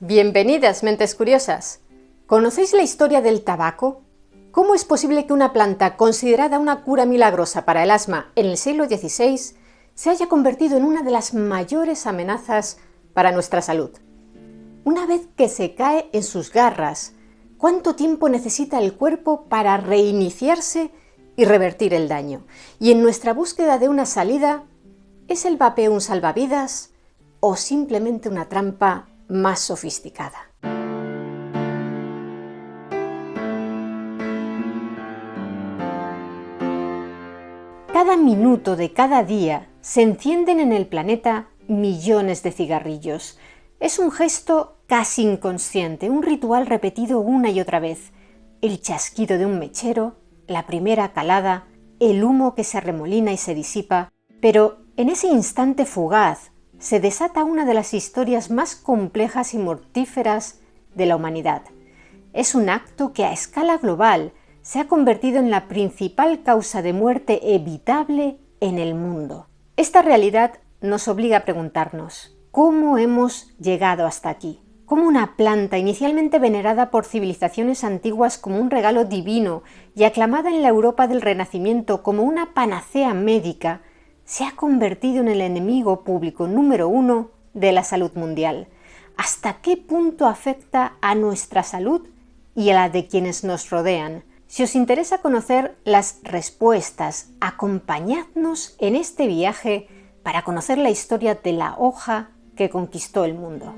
Bienvenidas, mentes curiosas. ¿Conocéis la historia del tabaco? ¿Cómo es posible que una planta considerada una cura milagrosa para el asma en el siglo XVI se haya convertido en una de las mayores amenazas para nuestra salud? Una vez que se cae en sus garras, ¿cuánto tiempo necesita el cuerpo para reiniciarse y revertir el daño? Y en nuestra búsqueda de una salida, ¿es el vapeo un salvavidas o simplemente una trampa más sofisticada? Cada minuto de cada día se encienden en el planeta millones de cigarrillos. Es un gesto casi inconsciente, un ritual repetido una y otra vez. El chasquido de un mechero, la primera calada, el humo que se arremolina y se disipa, pero en ese instante fugaz se desata una de las historias más complejas y mortíferas de la humanidad. Es un acto que a escala global se ha convertido en la principal causa de muerte evitable en el mundo. Esta realidad nos obliga a preguntarnos, ¿cómo hemos llegado hasta aquí? ¿Cómo una planta inicialmente venerada por civilizaciones antiguas como un regalo divino y aclamada en la Europa del Renacimiento como una panacea médica, se ha convertido en el enemigo público número 1 de la salud mundial? ¿Hasta qué punto afecta a nuestra salud y a la de quienes nos rodean? Si os interesa conocer las respuestas, acompañadnos en este viaje para conocer la historia de la hoja que conquistó el mundo.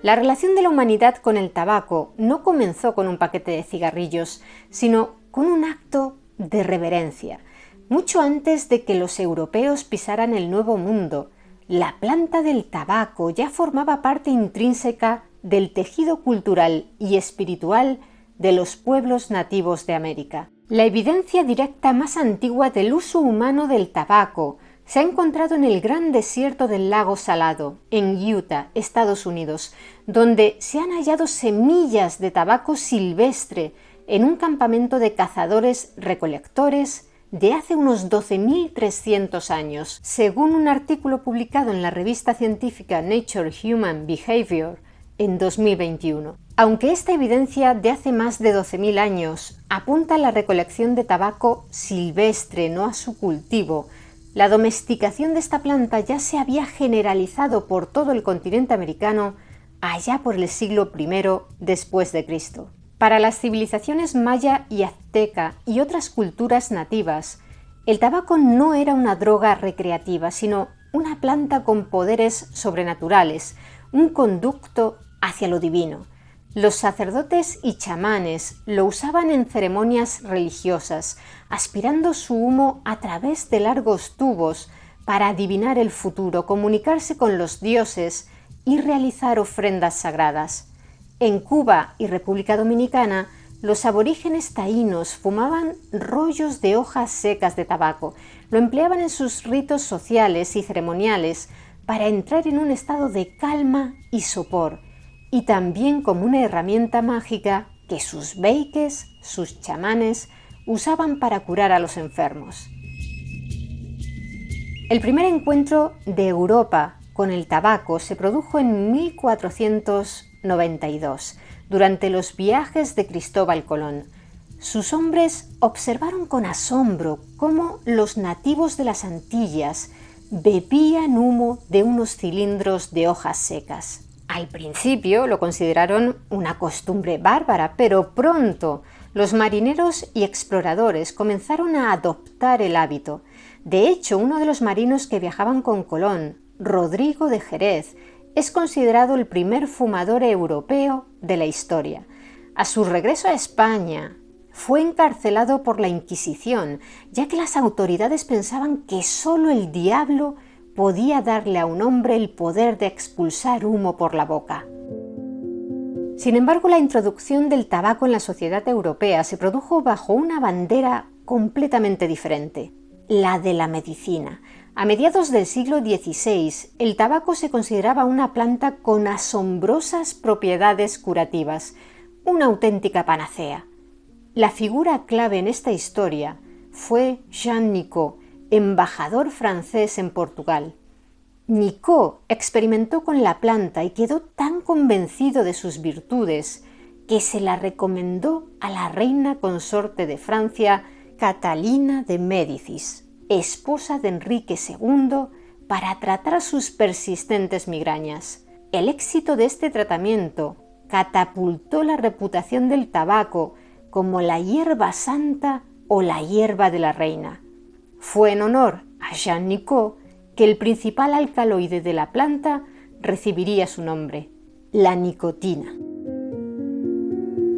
La relación de la humanidad con el tabaco no comenzó con un paquete de cigarrillos, sino con un acto de reverencia. Mucho antes de que los europeos pisaran el Nuevo Mundo, la planta del tabaco ya formaba parte intrínseca del tejido cultural y espiritual de los pueblos nativos de América. La evidencia directa más antigua del uso humano del tabaco se ha encontrado en el gran desierto del lago Salado, en Utah, Estados Unidos, donde se han hallado semillas de tabaco silvestre en un campamento de cazadores-recolectores de hace unos 12.300 años. Según un artículo publicado en la revista científica Nature Human Behavior en 2021. Aunque esta evidencia de hace más de 12.000 años apunta a la recolección de tabaco silvestre, no a su cultivo, la domesticación de esta planta ya se había generalizado por todo el continente americano allá por el siglo I después de Cristo. Para las civilizaciones maya y azteca y otras culturas nativas, el tabaco no era una droga recreativa, sino una planta con poderes sobrenaturales, un conducto hacia lo divino. Los sacerdotes y chamanes lo usaban en ceremonias religiosas, aspirando su humo a través de largos tubos para adivinar el futuro, comunicarse con los dioses y realizar ofrendas sagradas. En Cuba y República Dominicana, los aborígenes taínos fumaban rollos de hojas secas de tabaco, lo empleaban en sus ritos sociales y ceremoniales para entrar en un estado de calma y sopor, y también como una herramienta mágica que sus beikes, sus chamanes, usaban para curar a los enfermos. El primer encuentro de Europa con el tabaco se produjo en 1492, durante los viajes de Cristóbal Colón. Sus hombres observaron con asombro cómo los nativos de las Antillas bebían humo de unos cilindros de hojas secas. Al principio lo consideraron una costumbre bárbara, pero pronto los marineros y exploradores comenzaron a adoptar el hábito. De hecho, uno de los marinos que viajaban con Colón, Rodrigo de Jerez, es considerado el primer fumador europeo de la historia. A su regreso a España, fue encarcelado por la Inquisición, ya que las autoridades pensaban que solo el diablo podía darle a un hombre el poder de expulsar humo por la boca. Sin embargo, la introducción del tabaco en la sociedad europea se produjo bajo una bandera completamente diferente, la de la medicina. A mediados del siglo XVI, el tabaco se consideraba una planta con asombrosas propiedades curativas, una auténtica panacea. La figura clave en esta historia fue Jean Nicot, embajador francés en Portugal. Nicot experimentó con la planta y quedó tan convencido de sus virtudes que se la recomendó a la reina consorte de Francia, Catalina de Médicis, esposa de Enrique II, para tratar sus persistentes migrañas. El éxito de este tratamiento catapultó la reputación del tabaco como la hierba santa o la hierba de la reina. Fue en honor a Jean Nicot que el principal alcaloide de la planta recibiría su nombre, la nicotina.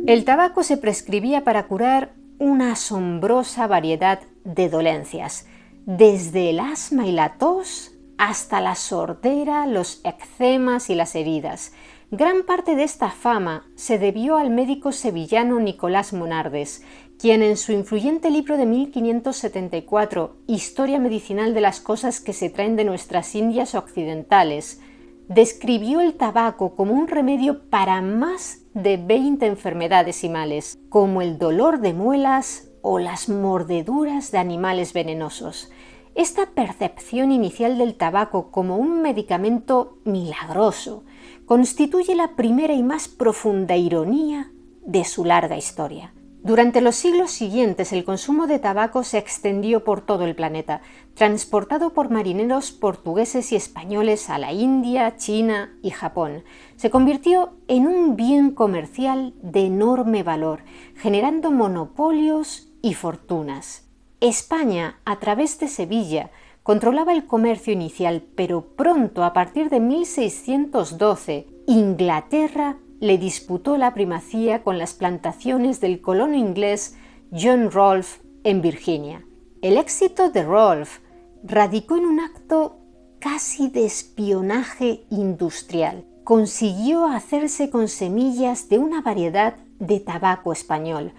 El tabaco se prescribía para curar una asombrosa variedad de dolencias, desde el asma y la tos hasta la sordera, los eczemas y las heridas. Gran parte de esta fama se debió al médico sevillano Nicolás Monardes, quien en su influyente libro de 1574, Historia medicinal de las cosas que se traen de nuestras Indias occidentales, describió el tabaco como un remedio para más de 20 enfermedades y males, como el dolor de muelas o las mordeduras de animales venenosos. Esta percepción inicial del tabaco como un medicamento milagroso constituye la primera y más profunda ironía de su larga historia. Durante los siglos siguientes, el consumo de tabaco se extendió por todo el planeta, transportado por marineros portugueses y españoles a la India, China y Japón. Se convirtió en un bien comercial de enorme valor, generando monopolios y fortunas. España, a través de Sevilla, controlaba el comercio inicial, pero pronto, a partir de 1612, Inglaterra le disputó la primacía con las plantaciones del colono inglés John Rolfe en Virginia. El éxito de Rolfe radicó en un acto casi de espionaje industrial. Consiguió hacerse con semillas de una variedad de tabaco español,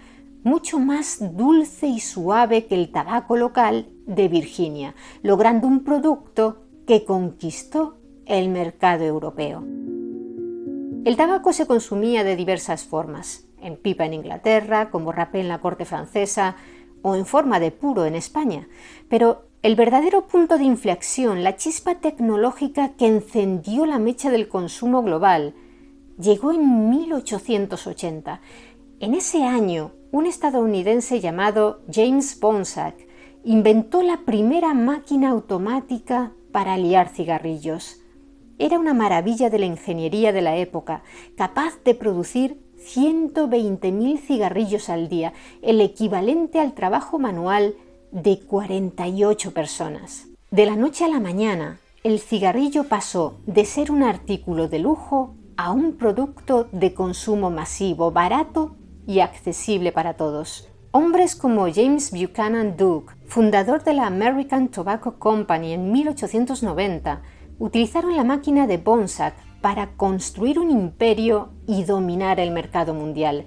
mucho más dulce y suave que el tabaco local de Virginia, logrando un producto que conquistó el mercado europeo. El tabaco se consumía de diversas formas, en pipa en Inglaterra, como rapé en la corte francesa o en forma de puro en España, pero el verdadero punto de inflexión, la chispa tecnológica que encendió la mecha del consumo global, llegó en 1880. En ese año, un estadounidense llamado James Bonsack inventó la primera máquina automática para liar cigarrillos. Era una maravilla de la ingeniería de la época, capaz de producir 120.000 cigarrillos al día, el equivalente al trabajo manual de 48 personas. De la noche a la mañana, el cigarrillo pasó de ser un artículo de lujo a un producto de consumo masivo, barato y accesible para todos. Hombres como James Buchanan Duke, fundador de la American Tobacco Company en 1890, utilizaron la máquina de Bonsack para construir un imperio y dominar el mercado mundial.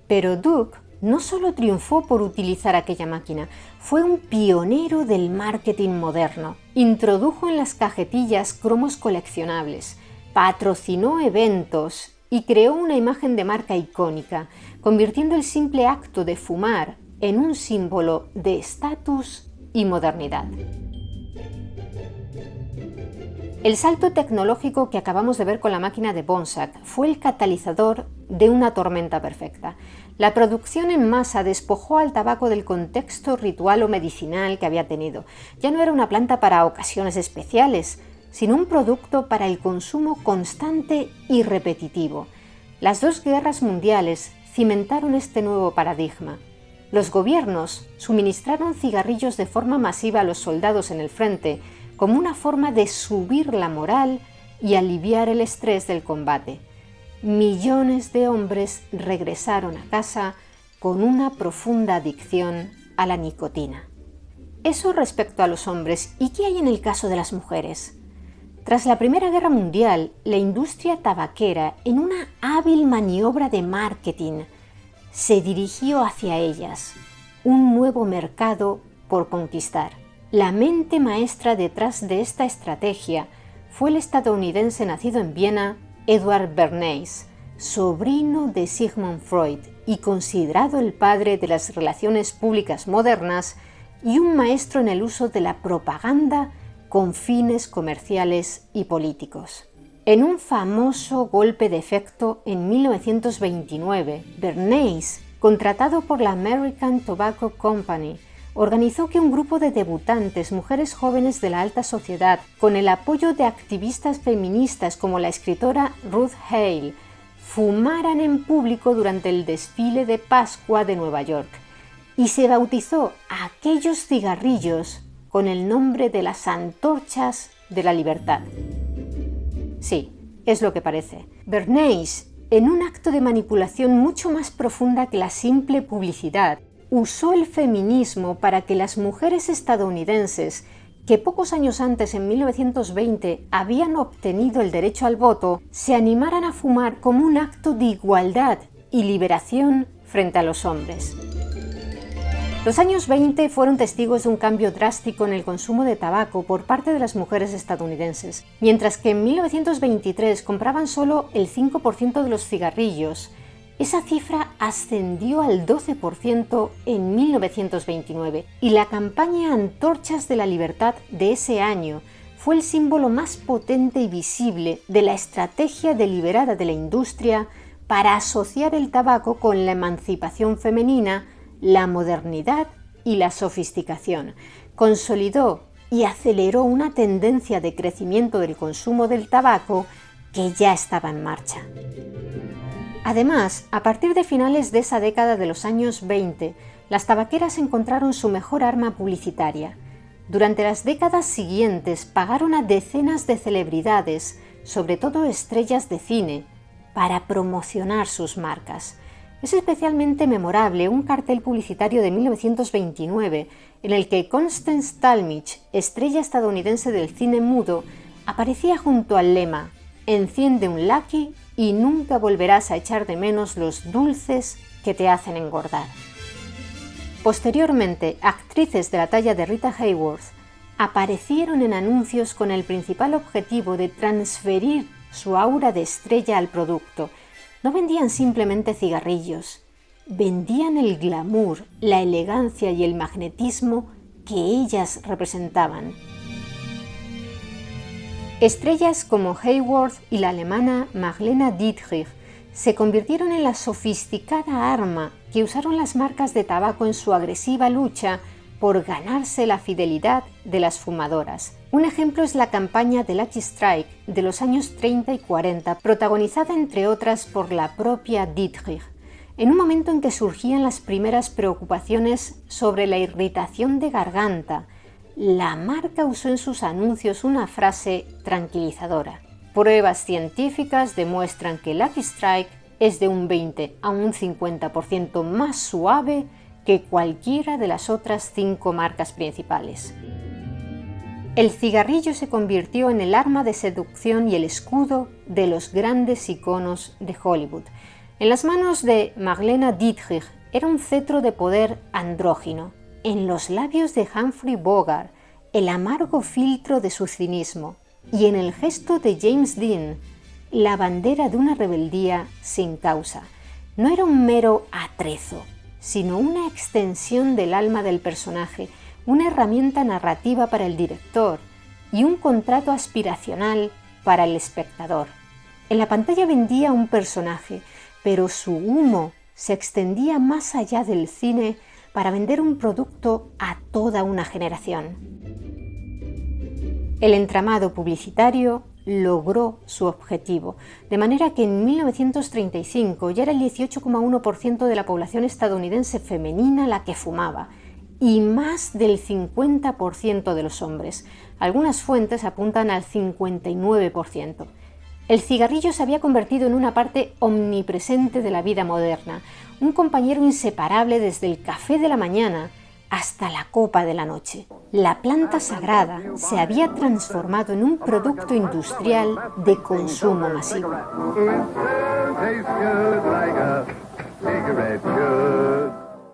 Pero Duke no solo triunfó por utilizar aquella máquina, fue un pionero del marketing moderno. Introdujo en las cajetillas cromos coleccionables, patrocinó eventos y creó una imagen de marca icónica, convirtiendo el simple acto de fumar en un símbolo de estatus y modernidad. El salto tecnológico que acabamos de ver con la máquina de Bonsack fue el catalizador de una tormenta perfecta. La producción en masa despojó al tabaco del contexto ritual o medicinal que había tenido. Ya no era una planta para ocasiones especiales, sino un producto para el consumo constante y repetitivo. Las dos guerras mundiales cimentaron este nuevo paradigma. Los gobiernos suministraron cigarrillos de forma masiva a los soldados en el frente, como una forma de subir la moral y aliviar el estrés del combate. Millones de hombres regresaron a casa con una profunda adicción a la nicotina. Eso respecto a los hombres. ¿Y qué hay en el caso de las mujeres? Tras la Primera Guerra Mundial, la industria tabaquera, en una hábil maniobra de marketing, se dirigió hacia ellas, un nuevo mercado por conquistar. La mente maestra detrás de esta estrategia fue el estadounidense nacido en Viena, Edward Bernays, sobrino de Sigmund Freud y considerado el padre de las relaciones públicas modernas y un maestro en el uso de la propaganda con fines comerciales y políticos. En un famoso golpe de efecto en 1929, Bernays, contratado por la American Tobacco Company, organizó que un grupo de debutantes, mujeres jóvenes de la alta sociedad, con el apoyo de activistas feministas como la escritora Ruth Hale, fumaran en público durante el desfile de Pascua de Nueva York, y se bautizó a aquellos cigarrillos con el nombre de las antorchas de la libertad. Sí, es lo que parece. Bernays, en un acto de manipulación mucho más profunda que la simple publicidad, usó el feminismo para que las mujeres estadounidenses, que pocos años antes, en 1920, habían obtenido el derecho al voto, se animaran a fumar como un acto de igualdad y liberación frente a los hombres. Los años 20 fueron testigos de un cambio drástico en el consumo de tabaco por parte de las mujeres estadounidenses. Mientras que en 1923 compraban solo el 5% de los cigarrillos, esa cifra ascendió al 12% en 1929 y la campaña Antorchas de la Libertad de ese año fue el símbolo más potente y visible de la estrategia deliberada de la industria para asociar el tabaco con la emancipación femenina, la modernidad y la sofisticación. Consolidó y aceleró una tendencia de crecimiento del consumo del tabaco que ya estaba en marcha. Además, a partir de finales de esa década de los años 20, las tabaqueras encontraron su mejor arma publicitaria. Durante las décadas siguientes pagaron a decenas de celebridades, sobre todo estrellas de cine, para promocionar sus marcas. Es especialmente memorable un cartel publicitario de 1929 en el que Constance Talmadge, estrella estadounidense del cine mudo, aparecía junto al lema «Enciende un Lucky y nunca volverás a echar de menos los dulces que te hacen engordar». Posteriormente, actrices de la talla de Rita Hayworth aparecieron en anuncios con el principal objetivo de transferir su aura de estrella al producto. No vendían simplemente cigarrillos, vendían el glamour, la elegancia y el magnetismo que ellas representaban. Estrellas como Hayworth y la alemana Marlene Dietrich se convirtieron en la sofisticada arma que usaron las marcas de tabaco en su agresiva lucha por ganarse la fidelidad de las fumadoras. Un ejemplo es la campaña de Lucky Strike de los años 30 y 40, protagonizada entre otras por la propia Dietrich, en un momento en que surgían las primeras preocupaciones sobre la irritación de garganta. La marca usó en sus anuncios una frase tranquilizadora: pruebas científicas demuestran que Lucky Strike es de un 20 a un 50% más suave que cualquiera de las otras 5 marcas principales. El cigarrillo se convirtió en el arma de seducción y el escudo de los grandes iconos de Hollywood. En las manos de Marlene Dietrich era un cetro de poder andrógino. En los labios de Humphrey Bogart, el amargo filtro de su cinismo. Y en el gesto de James Dean, la bandera de una rebeldía sin causa. No era un mero atrezo, sino una extensión del alma del personaje, una herramienta narrativa para el director y un contrato aspiracional para el espectador. En la pantalla vendía un personaje, pero su humo se extendía más allá del cine para vender un producto a toda una generación. El entramado publicitario logró su objetivo, de manera que en 1935 ya era el 18,1% de la población estadounidense femenina la que fumaba, y más del 50% de los hombres. Algunas fuentes apuntan al 59%. El cigarrillo se había convertido en una parte omnipresente de la vida moderna, un compañero inseparable desde el café de la mañana hasta la copa de la noche. La planta sagrada se había transformado en un producto industrial de consumo masivo.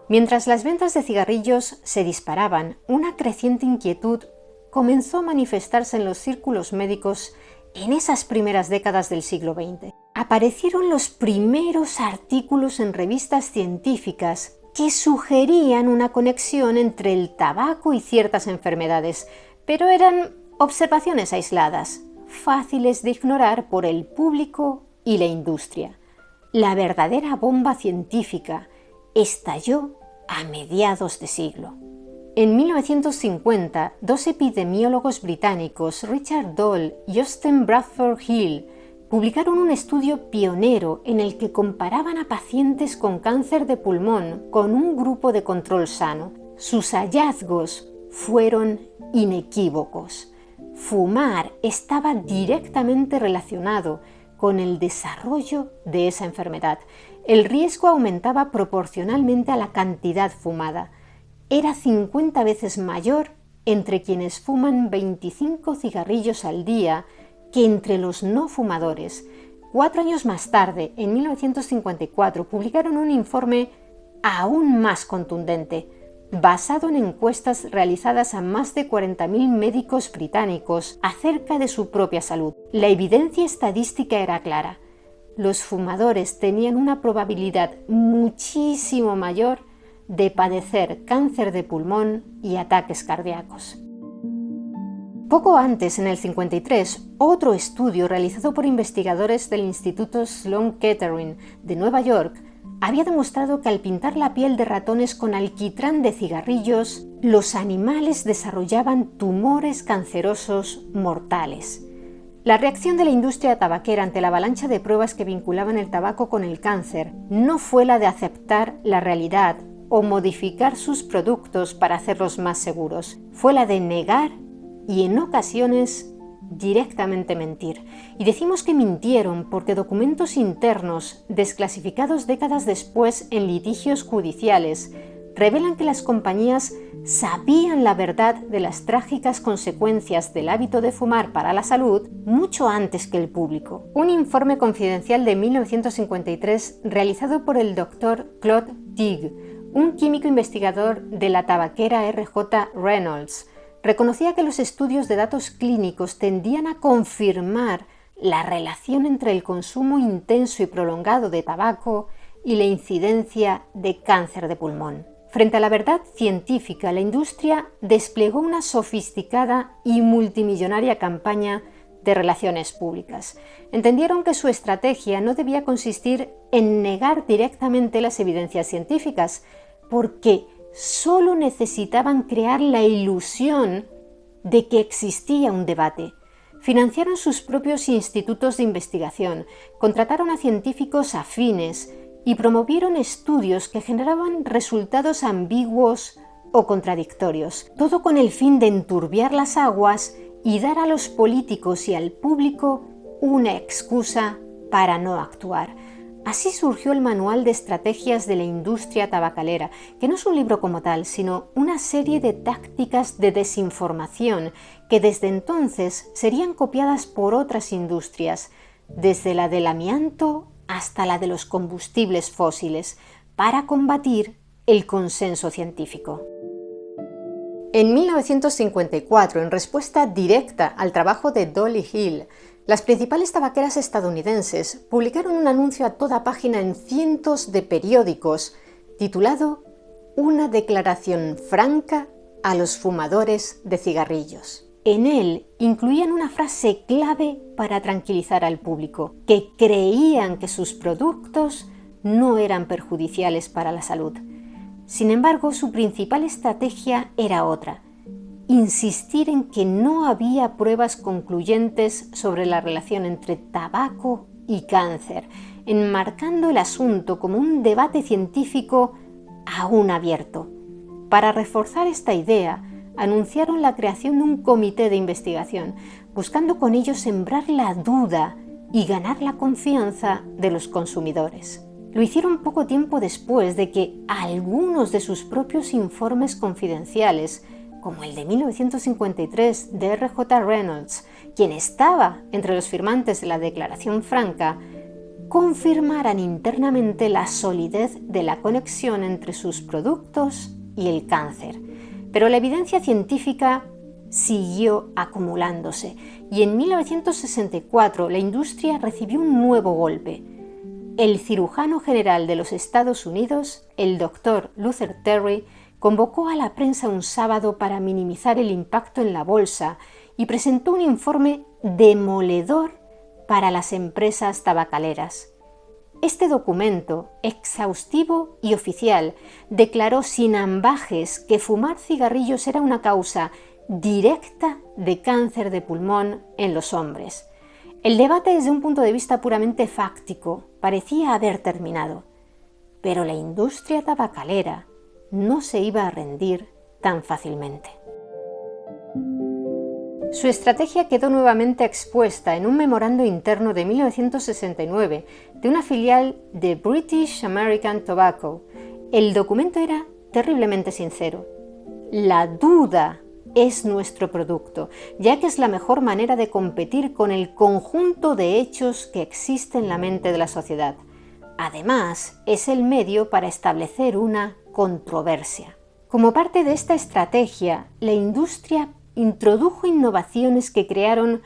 Mientras las ventas de cigarrillos se disparaban, una creciente inquietud comenzó a manifestarse en los círculos médicos en esas primeras décadas del siglo XX. Aparecieron los primeros artículos en revistas científicas que sugerían una conexión entre el tabaco y ciertas enfermedades, pero eran Observaciones aisladas, fáciles de ignorar por el público y la industria. La verdadera bomba científica estalló a mediados de siglo. En 1950, dos epidemiólogos británicos, Richard Doll y Austin Bradford Hill, publicaron un estudio pionero en el que comparaban a pacientes con cáncer de pulmón con un grupo de control sano. Sus hallazgos fueron inequívocos. Fumar estaba directamente relacionado con el desarrollo de esa enfermedad. El riesgo aumentaba proporcionalmente a la cantidad fumada. Era 50 veces mayor entre quienes fuman 25 cigarrillos al día que entre los no fumadores. 4 años más tarde, en 1954, publicaron un informe aún más contundente, basado en encuestas realizadas a más de 40.000 médicos británicos acerca de su propia salud. La evidencia estadística era clara. Los fumadores tenían una probabilidad muchísimo mayor de padecer cáncer de pulmón y ataques cardíacos. Poco antes, en el 53, otro estudio realizado por investigadores del Instituto Sloan Kettering de Nueva York había demostrado que al pintar la piel de ratones con alquitrán de cigarrillos, los animales desarrollaban tumores cancerosos mortales. La reacción de la industria tabaquera ante la avalancha de pruebas que vinculaban el tabaco con el cáncer no fue la de aceptar la realidad o modificar sus productos para hacerlos más seguros, fue la de negar y en ocasiones directamente mentir. Y decimos que mintieron porque documentos internos, desclasificados décadas después en litigios judiciales, revelan que las compañías sabían la verdad de las trágicas consecuencias del hábito de fumar para la salud mucho antes que el público. Un informe confidencial de 1953 realizado por el Dr. Claude Tighe, un químico investigador de la tabaquera R.J. Reynolds, reconocía que los estudios de datos clínicos tendían a confirmar la relación entre el consumo intenso y prolongado de tabaco y la incidencia de cáncer de pulmón. Frente a la verdad científica, la industria desplegó una sofisticada y multimillonaria campaña de relaciones públicas. Entendieron que su estrategia no debía consistir en negar directamente las evidencias científicas, porque solo necesitaban crear la ilusión de que existía un debate. Financiaron sus propios institutos de investigación, contrataron a científicos afines y promovieron estudios que generaban resultados ambiguos o contradictorios, todo con el fin de enturbiar las aguas y dar a los políticos y al público una excusa para no actuar. Así surgió el Manual de Estrategias de la Industria Tabacalera, que no es un libro como tal, sino una serie de tácticas de desinformación que desde entonces serían copiadas por otras industrias, desde la del amianto hasta la de los combustibles fósiles, para combatir el consenso científico. En 1954, en respuesta directa al trabajo de Doll y Hill, las principales tabaqueras estadounidenses publicaron un anuncio a toda página en cientos de periódicos titulado «Una declaración franca a los fumadores de cigarrillos». En él incluían una frase clave para tranquilizar al público, que creían que sus productos no eran perjudiciales para la salud. Sin embargo, su principal estrategia era otra: insistir en que no había pruebas concluyentes sobre la relación entre tabaco y cáncer, enmarcando el asunto como un debate científico aún abierto. Para reforzar esta idea, anunciaron la creación de un comité de investigación, buscando con ello sembrar la duda y ganar la confianza de los consumidores. Lo hicieron poco tiempo después de que algunos de sus propios informes confidenciales, como el de 1953 de R.J. Reynolds, quien estaba entre los firmantes de la Declaración Franca, confirmaran internamente la solidez de la conexión entre sus productos y el cáncer. Pero la evidencia científica siguió acumulándose y en 1964 la industria recibió un nuevo golpe. El cirujano general de los Estados Unidos, el Dr. Luther Terry, convocó a la prensa un sábado para minimizar el impacto en la bolsa y presentó un informe demoledor para las empresas tabacaleras. Este documento, exhaustivo y oficial, declaró sin ambages que fumar cigarrillos era una causa directa de cáncer de pulmón en los hombres. El debate desde un punto de vista puramente fáctico parecía haber terminado, pero la industria tabacalera no se iba a rendir tan fácilmente. Su estrategia quedó nuevamente expuesta en un memorando interno de 1969 de una filial de British American Tobacco. El documento era terriblemente sincero. La duda es nuestro producto, ya que es la mejor manera de competir con el conjunto de hechos que existe en la mente de la sociedad. Además, es el medio para establecer una controversia. Como parte de esta estrategia, la industria introdujo innovaciones que crearon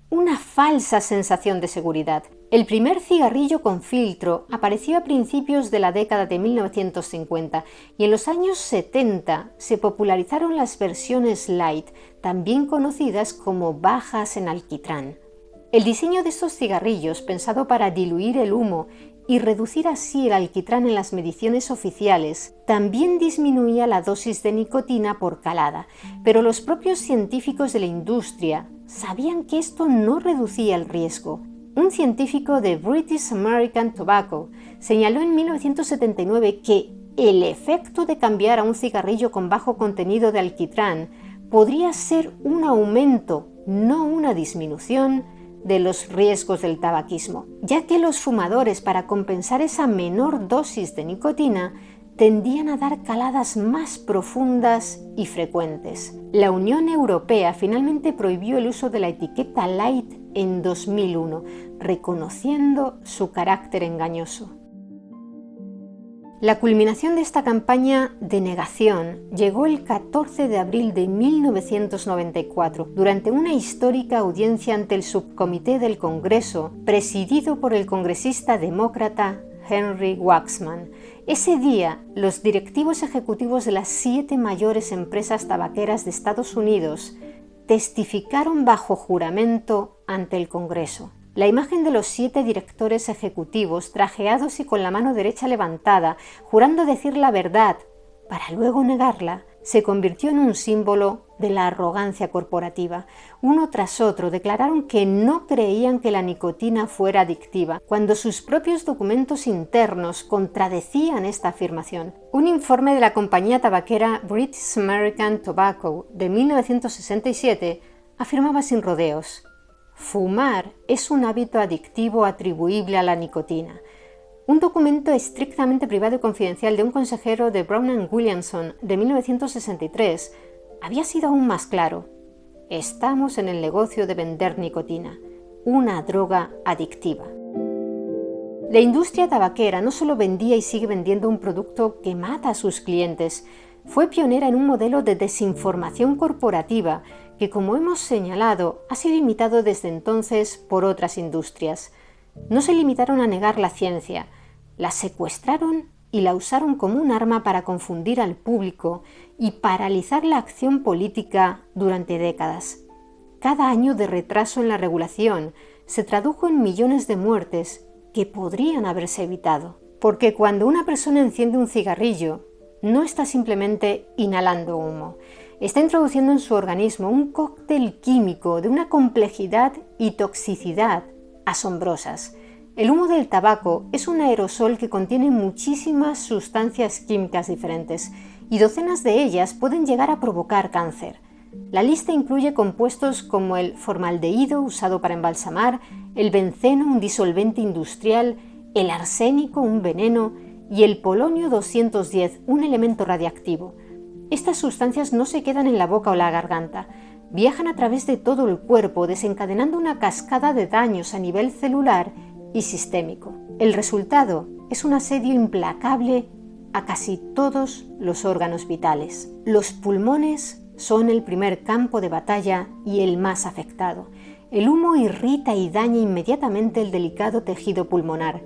una falsa sensación de seguridad. El primer cigarrillo con filtro apareció a principios de la década de 1950 y en los años 70 se popularizaron las versiones light, también conocidas como bajas en alquitrán. El diseño de estos cigarrillos, pensado para diluir el humo y reducir así el alquitrán en las mediciones oficiales, también disminuía la dosis de nicotina por calada, pero los propios científicos de la industria sabían que esto no reducía el riesgo. Un científico de British American Tobacco señaló en 1979 que el efecto de cambiar a un cigarrillo con bajo contenido de alquitrán podría ser un aumento, no una disminución, de los riesgos del tabaquismo, ya que los fumadores, para compensar esa menor dosis de nicotina, tendían a dar caladas más profundas y frecuentes. La Unión Europea finalmente prohibió el uso de la etiqueta light en 2001, reconociendo su carácter engañoso. La culminación de esta campaña de negación llegó el 14 de abril de 1994, durante una histórica audiencia ante el subcomité del Congreso, presidido por el congresista demócrata Henry Waxman. Ese día, los directivos ejecutivos de las 7 mayores empresas tabaqueras de Estados Unidos testificaron bajo juramento ante el Congreso. La imagen de los 7 directores ejecutivos, trajeados y con la mano derecha levantada, jurando decir la verdad para luego negarla, se convirtió en un símbolo de la arrogancia corporativa. Uno tras otro declararon que no creían que la nicotina fuera adictiva, cuando sus propios documentos internos contradecían esta afirmación. Un informe de la compañía tabaquera British American Tobacco de 1967 afirmaba sin rodeos: fumar es un hábito adictivo atribuible a la nicotina. Un documento estrictamente privado y confidencial de un consejero de Brown & Williamson de 1963 había sido aún más claro: estamos en el negocio de vender nicotina, una droga adictiva. La industria tabaquera no solo vendía y sigue vendiendo un producto que mata a sus clientes, fue pionera en un modelo de desinformación corporativa que, como hemos señalado, ha sido imitado desde entonces por otras industrias. No se limitaron a negar la ciencia, la secuestraron y la usaron como un arma para confundir al público y paralizar la acción política durante décadas. Cada año de retraso en la regulación se tradujo en millones de muertes que podrían haberse evitado. Porque cuando una persona enciende un cigarrillo, no está simplemente inhalando humo, está introduciendo en su organismo un cóctel químico de una complejidad y toxicidad asombrosas. El humo del tabaco es un aerosol que contiene muchísimas sustancias químicas diferentes y docenas de ellas pueden llegar a provocar cáncer. La lista incluye compuestos como el formaldehído, usado para embalsamar, el benceno, un disolvente industrial, el arsénico, un veneno, y el polonio 210, un elemento radiactivo. Estas sustancias no se quedan en la boca o la garganta, viajan a través de todo el cuerpo, desencadenando una cascada de daños a nivel celular y sistémico. El resultado es un asedio implacable a casi todos los órganos vitales. Los pulmones son el primer campo de batalla y el más afectado. El humo irrita y daña inmediatamente el delicado tejido pulmonar.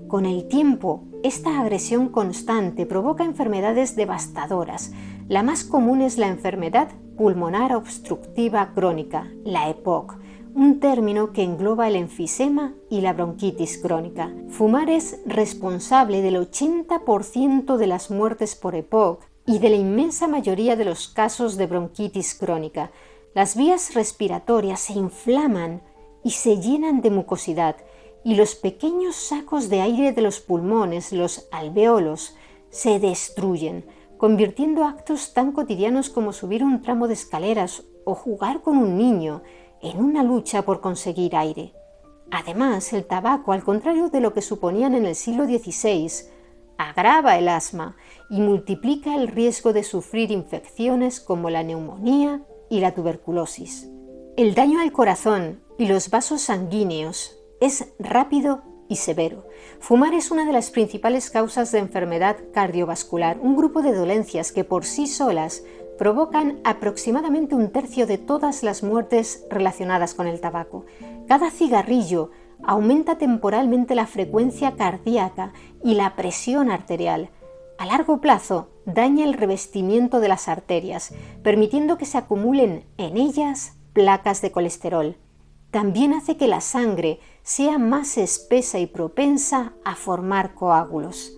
Con el tiempo, esta agresión constante provoca enfermedades devastadoras. La más común es la enfermedad pulmonar obstructiva crónica, la EPOC, un término que engloba el enfisema y la bronquitis crónica. Fumar es responsable del 80% de las muertes por EPOC y de la inmensa mayoría de los casos de bronquitis crónica. Las vías respiratorias se inflaman y se llenan de mucosidad, y los pequeños sacos de aire de los pulmones, los alvéolos, se destruyen, convirtiendo actos tan cotidianos como subir un tramo de escaleras o jugar con un niño en una lucha por conseguir aire. Además, el tabaco, al contrario de lo que suponían en el siglo XVI, agrava el asma y multiplica el riesgo de sufrir infecciones como la neumonía y la tuberculosis. El daño al corazón y los vasos sanguíneos es rápido y severo. Fumar es una de las principales causas de enfermedad cardiovascular, un grupo de dolencias que por sí solas provocan aproximadamente un tercio de todas las muertes relacionadas con el tabaco. Cada cigarrillo aumenta temporalmente la frecuencia cardíaca y la presión arterial. A largo plazo, daña el revestimiento de las arterias, permitiendo que se acumulen en ellas placas de colesterol. También hace que la sangre sea más espesa y propensa a formar coágulos.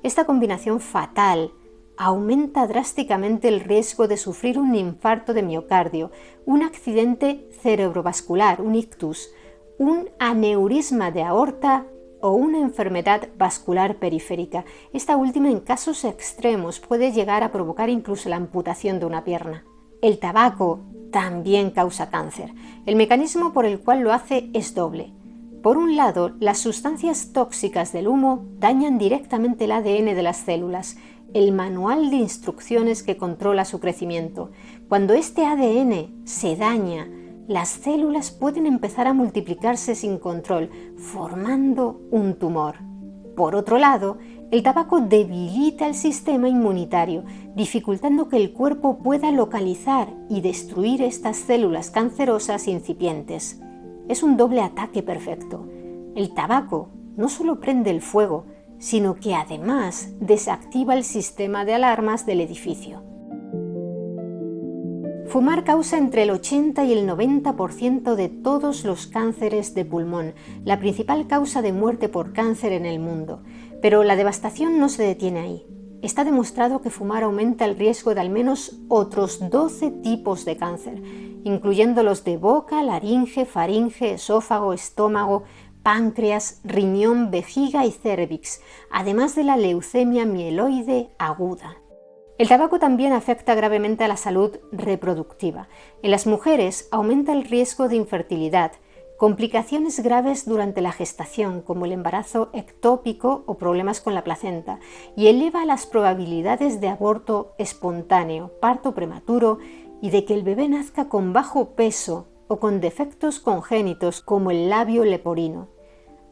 Esta combinación fatal aumenta drásticamente el riesgo de sufrir un infarto de miocardio, un accidente cerebrovascular, un ictus, un aneurisma de aorta o una enfermedad vascular periférica. Esta última, en casos extremos, puede llegar a provocar incluso la amputación de una pierna. El tabaco también causa cáncer. El mecanismo por el cual lo hace es doble. Por un lado, las sustancias tóxicas del humo dañan directamente el ADN de las células, el manual de instrucciones que controla su crecimiento. Cuando este ADN se daña, las células pueden empezar a multiplicarse sin control, formando un tumor. Por otro lado, el tabaco debilita el sistema inmunitario, dificultando que el cuerpo pueda localizar y destruir estas células cancerosas incipientes. Es un doble ataque perfecto. El tabaco no solo prende el fuego, sino que además desactiva el sistema de alarmas del edificio. Fumar causa entre el 80 y el 90% de todos los cánceres de pulmón, la principal causa de muerte por cáncer en el mundo. Pero la devastación no se detiene ahí. Está demostrado que fumar aumenta el riesgo de al menos otros 12 tipos de cáncer, incluyendo los de boca, laringe, faringe, esófago, estómago, páncreas, riñón, vejiga y cérvix, además de la leucemia mieloide aguda. El tabaco también afecta gravemente a la salud reproductiva. En las mujeres aumenta el riesgo de infertilidad, complicaciones graves durante la gestación, como el embarazo ectópico o problemas con la placenta, y eleva las probabilidades de aborto espontáneo, parto prematuro y de que el bebé nazca con bajo peso o con defectos congénitos como el labio leporino.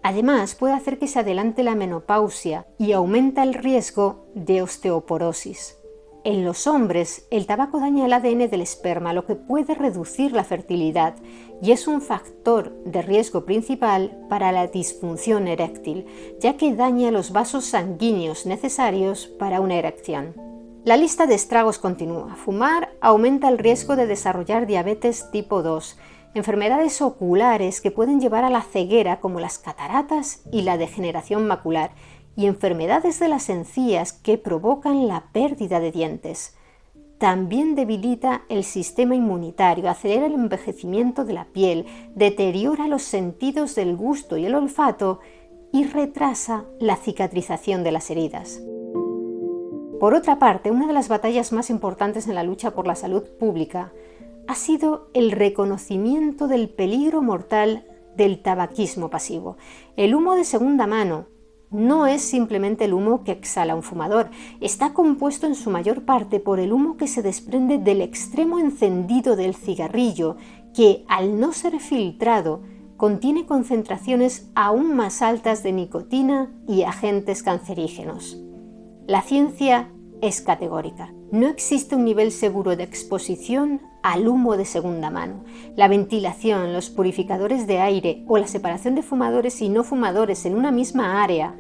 Además, puede hacer que se adelante la menopausia y aumenta el riesgo de osteoporosis. En los hombres, el tabaco daña el ADN del esperma, lo que puede reducir la fertilidad y es un factor de riesgo principal para la disfunción eréctil, ya que daña los vasos sanguíneos necesarios para una erección. La lista de estragos continúa. Fumar aumenta el riesgo de desarrollar diabetes tipo 2, enfermedades oculares que pueden llevar a la ceguera como las cataratas y la degeneración macular, y enfermedades de las encías que provocan la pérdida de dientes. También debilita el sistema inmunitario, acelera el envejecimiento de la piel, deteriora los sentidos del gusto y el olfato y retrasa la cicatrización de las heridas. Por otra parte, una de las batallas más importantes en la lucha por la salud pública ha sido el reconocimiento del peligro mortal del tabaquismo pasivo. El humo de segunda mano no es simplemente el humo que exhala un fumador, está compuesto en su mayor parte por el humo que se desprende del extremo encendido del cigarrillo, que al no ser filtrado contiene concentraciones aún más altas de nicotina y agentes cancerígenos. La ciencia es categórica. No existe un nivel seguro de exposición al humo de segunda mano. La ventilación, los purificadores de aire o la separación de fumadores y no fumadores en una misma área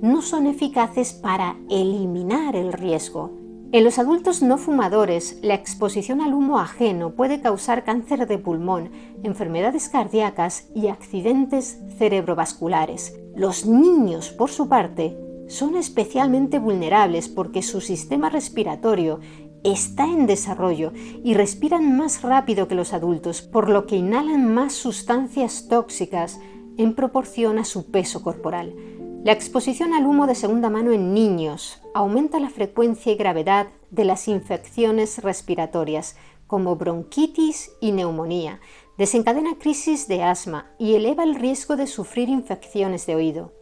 no son eficaces para eliminar el riesgo, En los adultos no fumadores, la exposición al humo ajeno puede causar cáncer de pulmón, enfermedades cardíacas y accidentes cerebrovasculares. Los niños, por su parte, son especialmente vulnerables porque su sistema respiratorio está en desarrollo y respiran más rápido que los adultos, por lo que inhalan más sustancias tóxicas en proporción a su peso corporal. La exposición al humo de segunda mano en niños aumenta la frecuencia y gravedad de las infecciones respiratorias, como bronquitis y neumonía, desencadena crisis de asma y eleva el riesgo de sufrir infecciones de oído.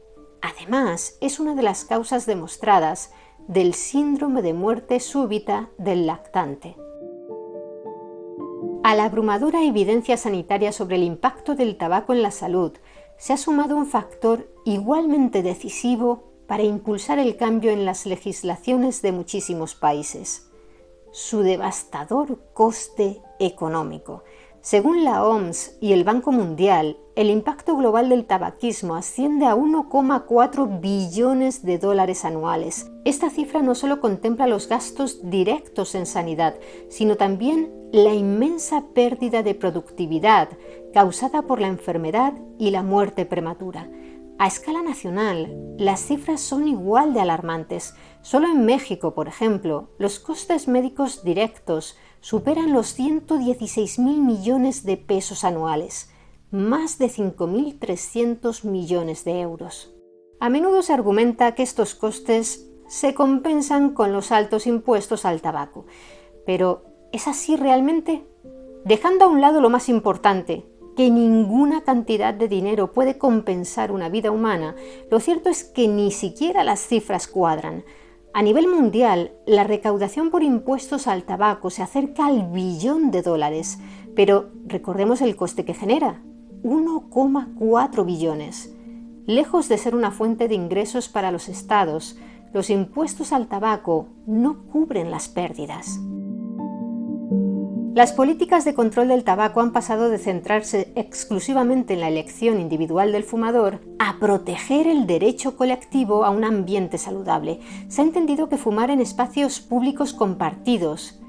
Además, es una de las causas demostradas del síndrome de muerte súbita del lactante. A la abrumadora evidencia sanitaria sobre el impacto del tabaco en la salud, se ha sumado un factor igualmente decisivo para impulsar el cambio en las legislaciones de muchísimos países: su devastador coste económico. Según la OMS y el Banco Mundial, el impacto global del tabaquismo asciende a 1,4 billones de dólares anuales. Esta cifra no solo contempla los gastos directos en sanidad, sino también la inmensa pérdida de productividad causada por la enfermedad y la muerte prematura. A escala nacional, las cifras son igual de alarmantes. Solo en México, por ejemplo, los costes médicos directos superan los 116.000 millones de pesos anuales, más de 5.300 millones de euros. A menudo se argumenta que estos costes se compensan con los altos impuestos al tabaco. Pero, ¿es así realmente? Dejando a un lado lo más importante, que ninguna cantidad de dinero puede compensar una vida humana, lo cierto es que ni siquiera las cifras cuadran. A nivel mundial, la recaudación por impuestos al tabaco se acerca al billón de dólares, pero recordemos el coste que genera: 1,4 billones. Lejos de ser una fuente de ingresos para los estados, los impuestos al tabaco no cubren las pérdidas. Las políticas de control del tabaco han pasado de centrarse exclusivamente en la elección individual del fumador a proteger el derecho colectivo a un ambiente saludable. Se ha entendido que fumar en espacios públicos compartidos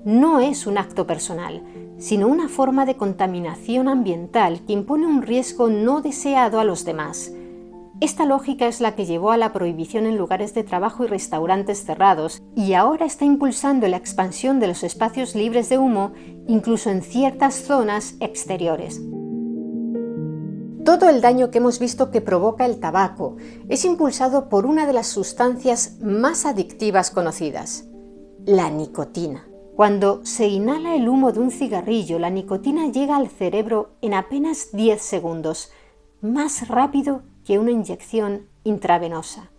no es un acto personal, sino una forma de contaminación ambiental que impone un riesgo no deseado a los demás. Esta lógica es la que llevó a la prohibición en lugares de trabajo y restaurantes cerrados, y ahora está impulsando la expansión de los espacios libres de humo, incluso en ciertas zonas exteriores. Todo el daño que hemos visto que provoca el tabaco es impulsado por una de las sustancias más adictivas conocidas: la nicotina. Cuando se inhala el humo de un cigarrillo, la nicotina llega al cerebro en apenas 10 segundos, más rápido que una inyección intravenosa.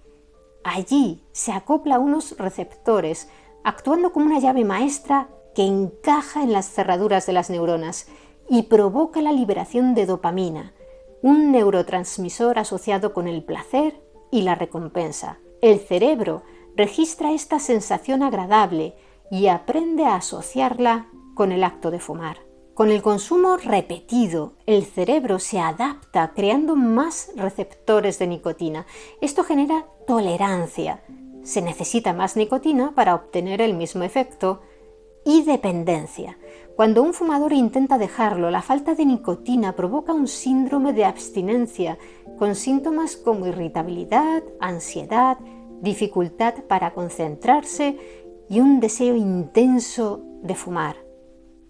Allí se acopla a unos receptores, actuando como una llave maestra que encaja en las cerraduras de las neuronas y provoca la liberación de dopamina, un neurotransmisor asociado con el placer y la recompensa. El cerebro registra esta sensación agradable y aprende a asociarla con el acto de fumar. Con el consumo repetido, el cerebro se adapta creando más receptores de nicotina. Esto genera tolerancia. Se necesita más nicotina para obtener el mismo efecto. Y dependencia. Cuando un fumador intenta dejarlo, la falta de nicotina provoca un síndrome de abstinencia con síntomas como irritabilidad, ansiedad, dificultad para concentrarse y un deseo intenso de fumar.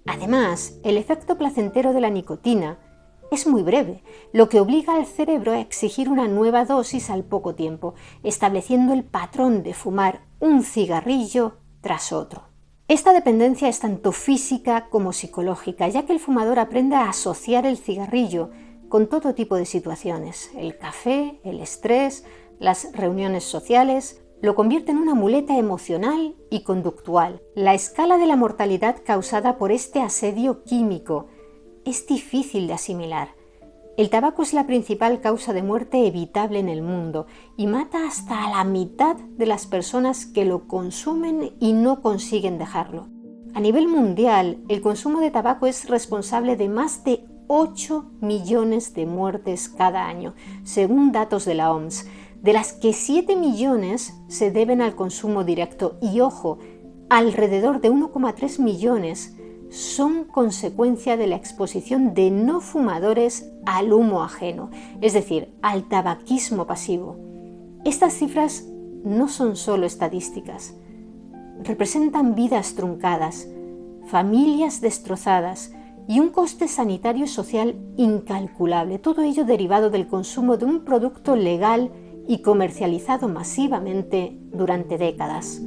Además, el efecto placentero de la nicotina es muy breve, lo que obliga al cerebro a exigir una nueva dosis al poco tiempo, estableciendo el patrón de fumar un cigarrillo tras otro. Esta dependencia es tanto física como psicológica, ya que el fumador aprende a asociar el cigarrillo con todo tipo de situaciones: el café, el estrés, las reuniones sociales. Lo convierte en una muleta emocional y conductual. La escala de la mortalidad causada por este asedio químico es difícil de asimilar. El tabaco es la principal causa de muerte evitable en el mundo y mata hasta a la mitad de las personas que lo consumen y no consiguen dejarlo. A nivel mundial, el consumo de tabaco es responsable de más de 8 millones de muertes cada año, según datos de la OMS, de las que 7 millones se deben al consumo directo. Y ojo, alrededor de 1,3 millones, son consecuencia de la exposición de no fumadores al humo ajeno, es decir, al tabaquismo pasivo. Estas cifras no son solo estadísticas, representan vidas truncadas, familias destrozadas y un coste sanitario y social incalculable, todo ello derivado del consumo de un producto legal y comercializado masivamente durante décadas.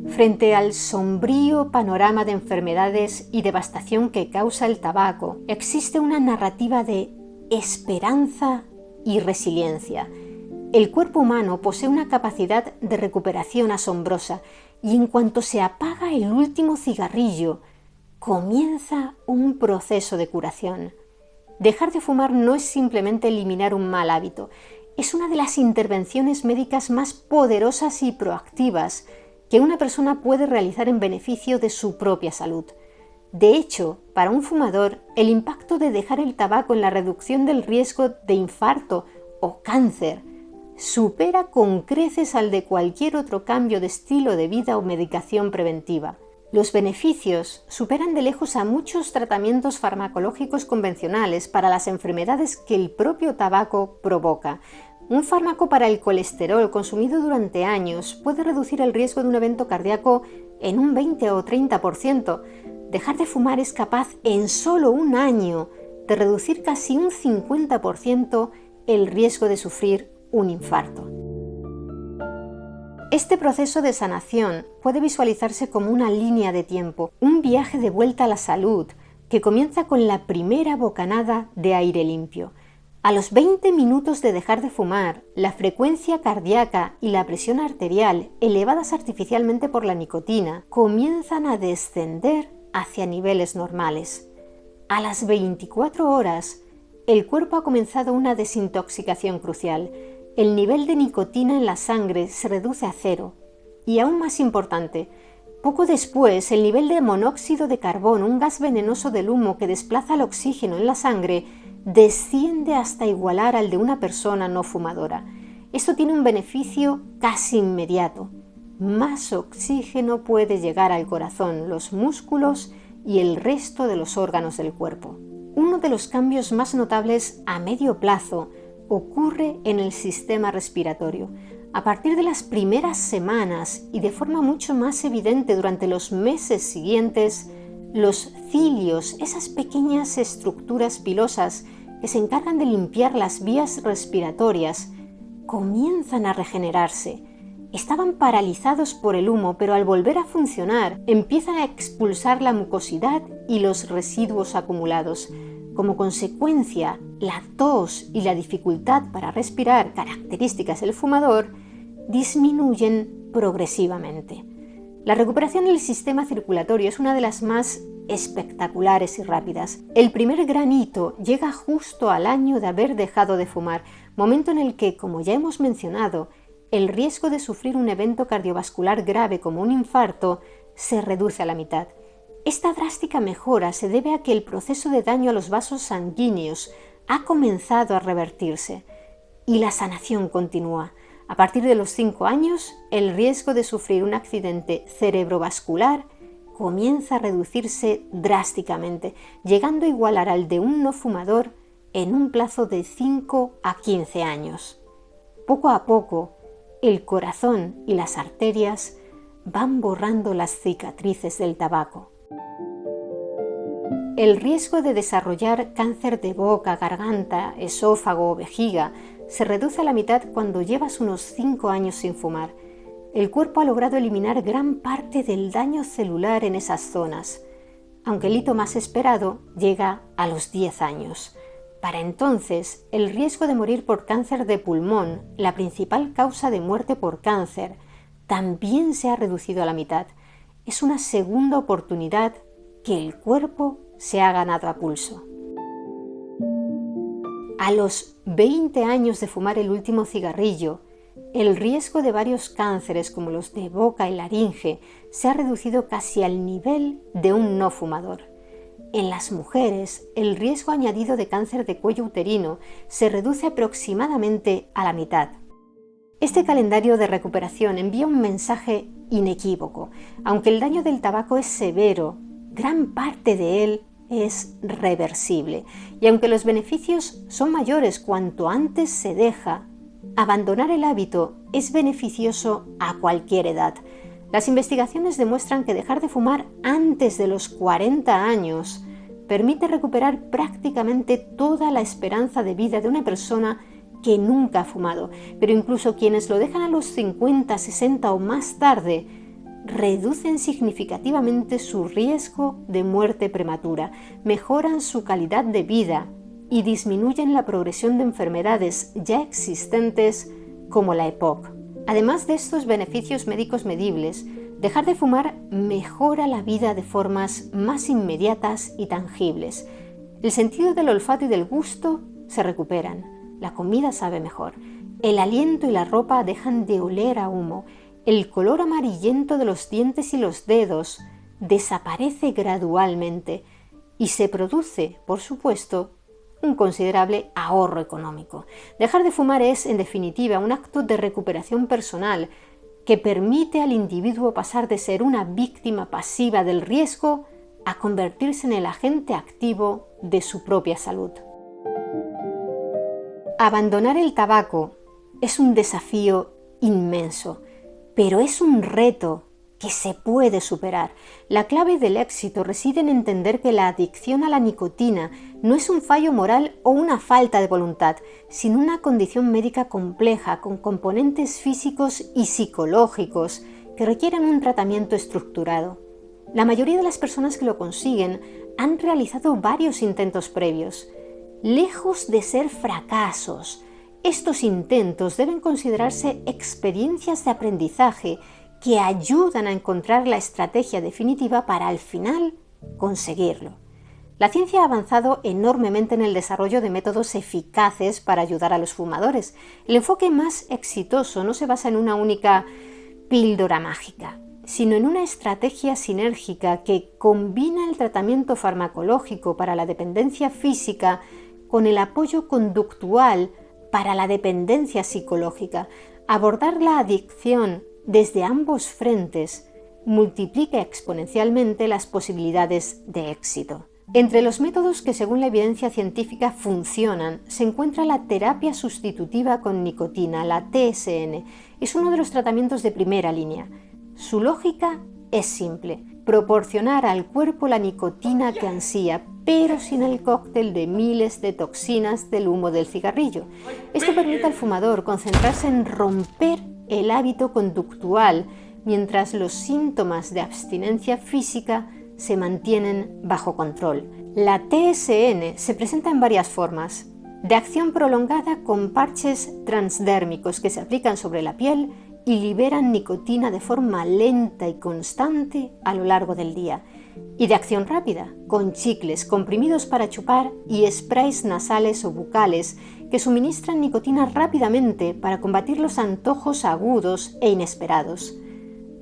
Frente al sombrío panorama de enfermedades y devastación que causa el tabaco, existe una narrativa de esperanza y resiliencia. El cuerpo humano posee una capacidad de recuperación asombrosa y en cuanto se apaga el último cigarrillo, comienza un proceso de curación. Dejar de fumar no es simplemente eliminar un mal hábito, es una de las intervenciones médicas más poderosas y proactivas que una persona puede realizar en beneficio de su propia salud. De hecho, para un fumador, el impacto de dejar el tabaco en la reducción del riesgo de infarto o cáncer supera con creces al de cualquier otro cambio de estilo de vida o medicación preventiva. Los beneficios superan de lejos a muchos tratamientos farmacológicos convencionales para las enfermedades que el propio tabaco provoca. Un fármaco para el colesterol consumido durante años puede reducir el riesgo de un evento cardíaco en un 20 o 30%. Dejar de fumar es capaz en solo un año de reducir casi un 50% el riesgo de sufrir un infarto. Este proceso de sanación puede visualizarse como una línea de tiempo, un viaje de vuelta a la salud que comienza con la primera bocanada de aire limpio. A los 20 minutos de dejar de fumar, la frecuencia cardíaca y la presión arterial, elevadas artificialmente por la nicotina, comienzan a descender hacia niveles normales. A las 24 horas, el cuerpo ha comenzado una desintoxicación crucial. El nivel de nicotina en la sangre se reduce a cero. Y aún más importante, poco después el nivel de monóxido de carbono, un gas venenoso del humo que desplaza el oxígeno en la sangre, desciende hasta igualar al de una persona no fumadora. Esto tiene un beneficio casi inmediato. Más oxígeno puede llegar al corazón, los músculos y el resto de los órganos del cuerpo. Uno de los cambios más notables a medio plazo ocurre en el sistema respiratorio. A partir de las primeras semanas y de forma mucho más evidente durante los meses siguientes, los cilios, esas pequeñas estructuras pilosas que se encargan de limpiar las vías respiratorias, comienzan a regenerarse. Estaban paralizados por el humo, pero al volver a funcionar, empiezan a expulsar la mucosidad y los residuos acumulados. Como consecuencia, la tos y la dificultad para respirar, características del fumador, disminuyen progresivamente. La recuperación del sistema circulatorio es una de las más espectaculares y rápidas. El primer gran hito llega justo al año de haber dejado de fumar, momento en el que, como ya hemos mencionado, el riesgo de sufrir un evento cardiovascular grave como un infarto se reduce a la mitad. Esta drástica mejora se debe a que el proceso de daño a los vasos sanguíneos ha comenzado a revertirse y la sanación continúa. A partir de los 5 años, el riesgo de sufrir un accidente cerebrovascular comienza a reducirse drásticamente, llegando a igualar al de un no fumador en un plazo de 5 a 15 años. Poco a poco, el corazón y las arterias van borrando las cicatrices del tabaco. El riesgo de desarrollar cáncer de boca, garganta, esófago o vejiga se reduce a la mitad cuando llevas unos 5 años sin fumar. El cuerpo ha logrado eliminar gran parte del daño celular en esas zonas, aunque el hito más esperado llega a los 10 años. Para entonces, el riesgo de morir por cáncer de pulmón, la principal causa de muerte por cáncer, también se ha reducido a la mitad. Es una segunda oportunidad que el cuerpo se ha ganado a pulso. A los 20 años de fumar el último cigarrillo, el riesgo de varios cánceres como los de boca y laringe se ha reducido casi al nivel de un no fumador. En las mujeres, el riesgo añadido de cáncer de cuello uterino se reduce aproximadamente a la mitad. Este calendario de recuperación envía un mensaje inequívoco. Aunque el daño del tabaco es severo, gran parte de él es reversible. Y aunque los beneficios son mayores cuanto antes se deja, abandonar el hábito es beneficioso a cualquier edad. Las investigaciones demuestran que dejar de fumar antes de los 40 años permite recuperar prácticamente toda la esperanza de vida de una persona que nunca ha fumado, pero incluso quienes lo dejan a los 50, 60 o más tarde, reducen significativamente su riesgo de muerte prematura, mejoran su calidad de vida y disminuyen la progresión de enfermedades ya existentes como la EPOC. Además de estos beneficios médicos medibles, dejar de fumar mejora la vida de formas más inmediatas y tangibles. El sentido del olfato y del gusto se recuperan, la comida sabe mejor, el aliento y la ropa dejan de oler a humo, el color amarillento de los dientes y los dedos desaparece gradualmente y se produce, por supuesto, un considerable ahorro económico. Dejar de fumar es, en definitiva, un acto de recuperación personal que permite al individuo pasar de ser una víctima pasiva del riesgo a convertirse en el agente activo de su propia salud. Abandonar el tabaco es un desafío inmenso, pero es un reto que se puede superar. La clave del éxito reside en entender que la adicción a la nicotina no es un fallo moral o una falta de voluntad, sino una condición médica compleja con componentes físicos y psicológicos que requieren un tratamiento estructurado. La mayoría de las personas que lo consiguen han realizado varios intentos previos. Lejos de ser fracasos, estos intentos deben considerarse experiencias de aprendizaje que ayudan a encontrar la estrategia definitiva para al final conseguirlo. La ciencia ha avanzado enormemente en el desarrollo de métodos eficaces para ayudar a los fumadores. El enfoque más exitoso no se basa en una única píldora mágica, sino en una estrategia sinérgica que combina el tratamiento farmacológico para la dependencia física con el apoyo conductual para la dependencia psicológica. Abordar la adicción desde ambos frentes multiplica exponencialmente las posibilidades de éxito. Entre los métodos que según la evidencia científica funcionan se encuentra la terapia sustitutiva con nicotina, la TSN. Es uno de los tratamientos de primera línea. Su lógica es simple: proporcionar al cuerpo la nicotina que ansía, pero sin el cóctel de miles de toxinas del humo del cigarrillo. Esto permite al fumador concentrarse en romper el hábito conductual, mientras los síntomas de abstinencia física se mantienen bajo control. La TSN se presenta en varias formas: de acción prolongada con parches transdérmicos que se aplican sobre la piel y liberan nicotina de forma lenta y constante a lo largo del día, y de acción rápida, con chicles, comprimidos para chupar y sprays nasales o bucales que suministran nicotina rápidamente para combatir los antojos agudos e inesperados.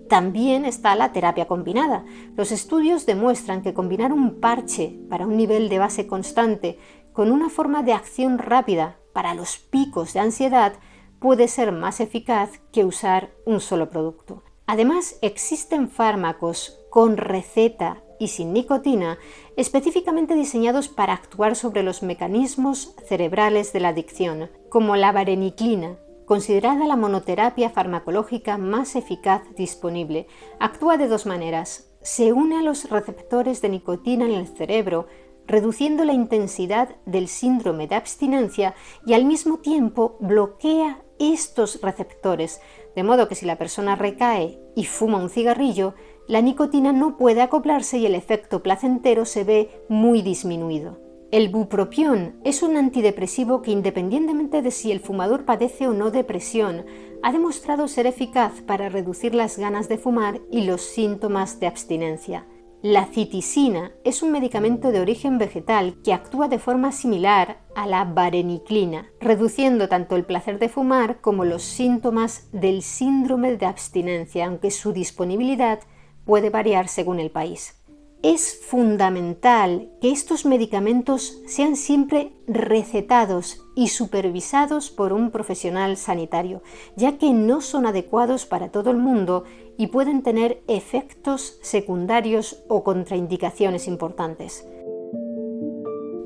También está la terapia combinada. Los estudios demuestran que combinar un parche para un nivel de base constante con una forma de acción rápida para los picos de ansiedad puede ser más eficaz que usar un solo producto. Además, existen fármacos con receta y sin nicotina específicamente diseñados para actuar sobre los mecanismos cerebrales de la adicción, como la vareniclina, considerada la monoterapia farmacológica más eficaz disponible. Actúa de dos maneras: se une a los receptores de nicotina en el cerebro, reduciendo la intensidad del síndrome de abstinencia, y al mismo tiempo bloquea estos receptores, de modo que si la persona recae y fuma un cigarrillo, la nicotina no puede acoplarse y el efecto placentero se ve muy disminuido. El bupropión es un antidepresivo que, independientemente de si el fumador padece o no depresión, ha demostrado ser eficaz para reducir las ganas de fumar y los síntomas de abstinencia. La citisina es un medicamento de origen vegetal que actúa de forma similar a la vareniclina, reduciendo tanto el placer de fumar como los síntomas del síndrome de abstinencia, aunque su disponibilidad puede variar según el país. Es fundamental que estos medicamentos sean siempre recetados y supervisados por un profesional sanitario, ya que no son adecuados para todo el mundo y pueden tener efectos secundarios o contraindicaciones importantes.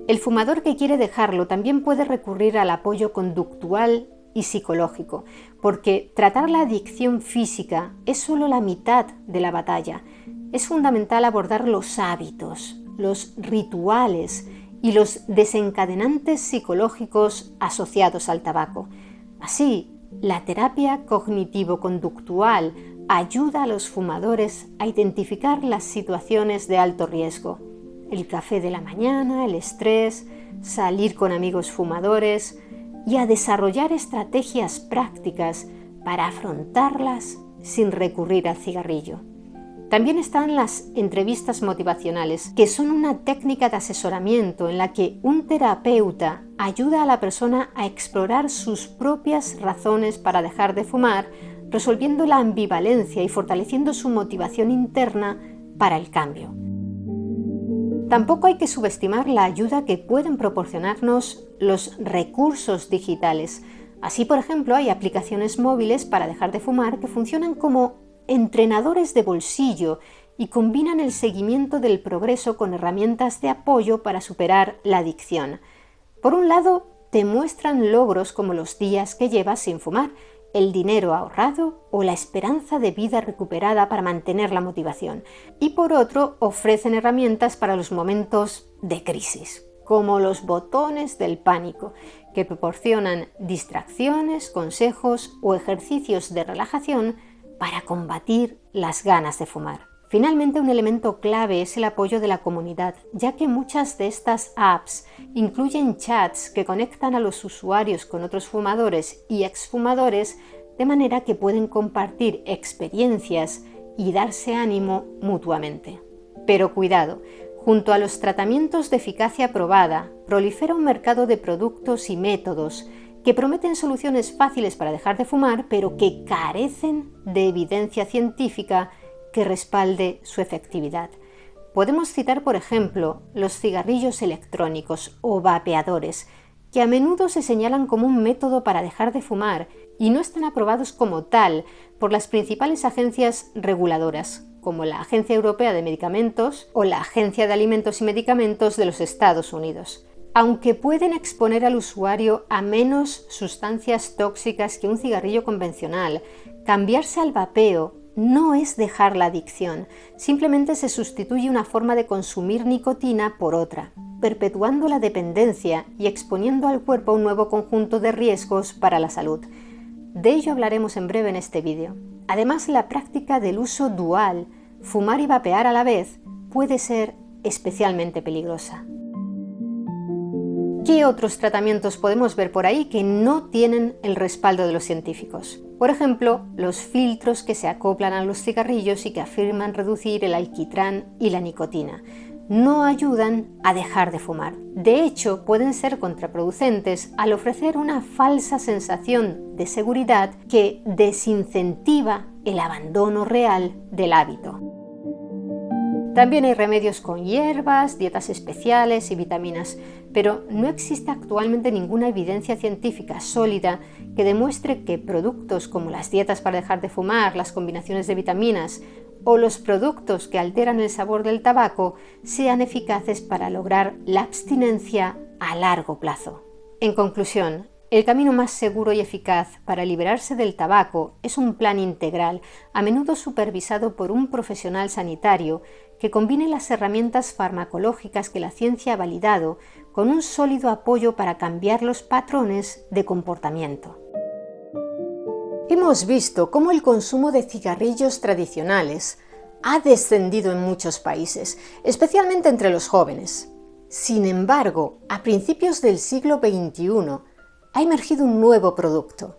El fumador que quiere dejarlo también puede recurrir al apoyo conductual y psicológico, porque tratar la adicción física es solo la mitad de la batalla. Es fundamental abordar los hábitos, los rituales y los desencadenantes psicológicos asociados al tabaco. Así, la terapia cognitivo-conductual ayuda a los fumadores a identificar las situaciones de alto riesgo. El café de la mañana, el estrés, salir con amigos fumadores y a desarrollar estrategias prácticas para afrontarlas sin recurrir al cigarrillo. También están las entrevistas motivacionales, que son una técnica de asesoramiento en la que un terapeuta ayuda a la persona a explorar sus propias razones para dejar de fumar, resolviendo la ambivalencia y fortaleciendo su motivación interna para el cambio. Tampoco hay que subestimar la ayuda que pueden proporcionarnos los recursos digitales. Así, por ejemplo, hay aplicaciones móviles para dejar de fumar que funcionan como entrenadores de bolsillo y combinan el seguimiento del progreso con herramientas de apoyo para superar la adicción. Por un lado, te muestran logros como los días que llevas sin fumar, el dinero ahorrado o la esperanza de vida recuperada para mantener la motivación. Y por otro, ofrecen herramientas para los momentos de crisis, como los botones del pánico, que proporcionan distracciones, consejos o ejercicios de relajación para combatir las ganas de fumar. Finalmente, un elemento clave es el apoyo de la comunidad, ya que muchas de estas apps incluyen chats que conectan a los usuarios con otros fumadores y exfumadores, de manera que pueden compartir experiencias y darse ánimo mutuamente. Pero cuidado, junto a los tratamientos de eficacia probada, prolifera un mercado de productos y métodos que prometen soluciones fáciles para dejar de fumar, pero que carecen de evidencia científica que respalde su efectividad. Podemos citar, por ejemplo, los cigarrillos electrónicos o vapeadores, que a menudo se señalan como un método para dejar de fumar y no están aprobados como tal por las principales agencias reguladoras, como la Agencia Europea de Medicamentos o la Agencia de Alimentos y Medicamentos de los Estados Unidos. Aunque pueden exponer al usuario a menos sustancias tóxicas que un cigarrillo convencional, cambiarse al vapeo no es dejar la adicción, simplemente se sustituye una forma de consumir nicotina por otra, perpetuando la dependencia y exponiendo al cuerpo a un nuevo conjunto de riesgos para la salud. De ello hablaremos en breve en este vídeo. Además, la práctica del uso dual, fumar y vapear a la vez, puede ser especialmente peligrosa. ¿Qué otros tratamientos podemos ver por ahí que no tienen el respaldo de los científicos? Por ejemplo, los filtros que se acoplan a los cigarrillos y que afirman reducir el alquitrán y la nicotina. No ayudan a dejar de fumar. De hecho, pueden ser contraproducentes al ofrecer una falsa sensación de seguridad que desincentiva el abandono real del hábito. También hay remedios con hierbas, dietas especiales y vitaminas, pero no existe actualmente ninguna evidencia científica sólida que demuestre que productos como las dietas para dejar de fumar, las combinaciones de vitaminas o los productos que alteran el sabor del tabaco sean eficaces para lograr la abstinencia a largo plazo. En conclusión, el camino más seguro y eficaz para liberarse del tabaco es un plan integral, a menudo supervisado por un profesional sanitario, que combine las herramientas farmacológicas que la ciencia ha validado con un sólido apoyo para cambiar los patrones de comportamiento. Hemos visto cómo el consumo de cigarrillos tradicionales ha descendido en muchos países, especialmente entre los jóvenes. Sin embargo, a principios del siglo XXI ha emergido un nuevo producto,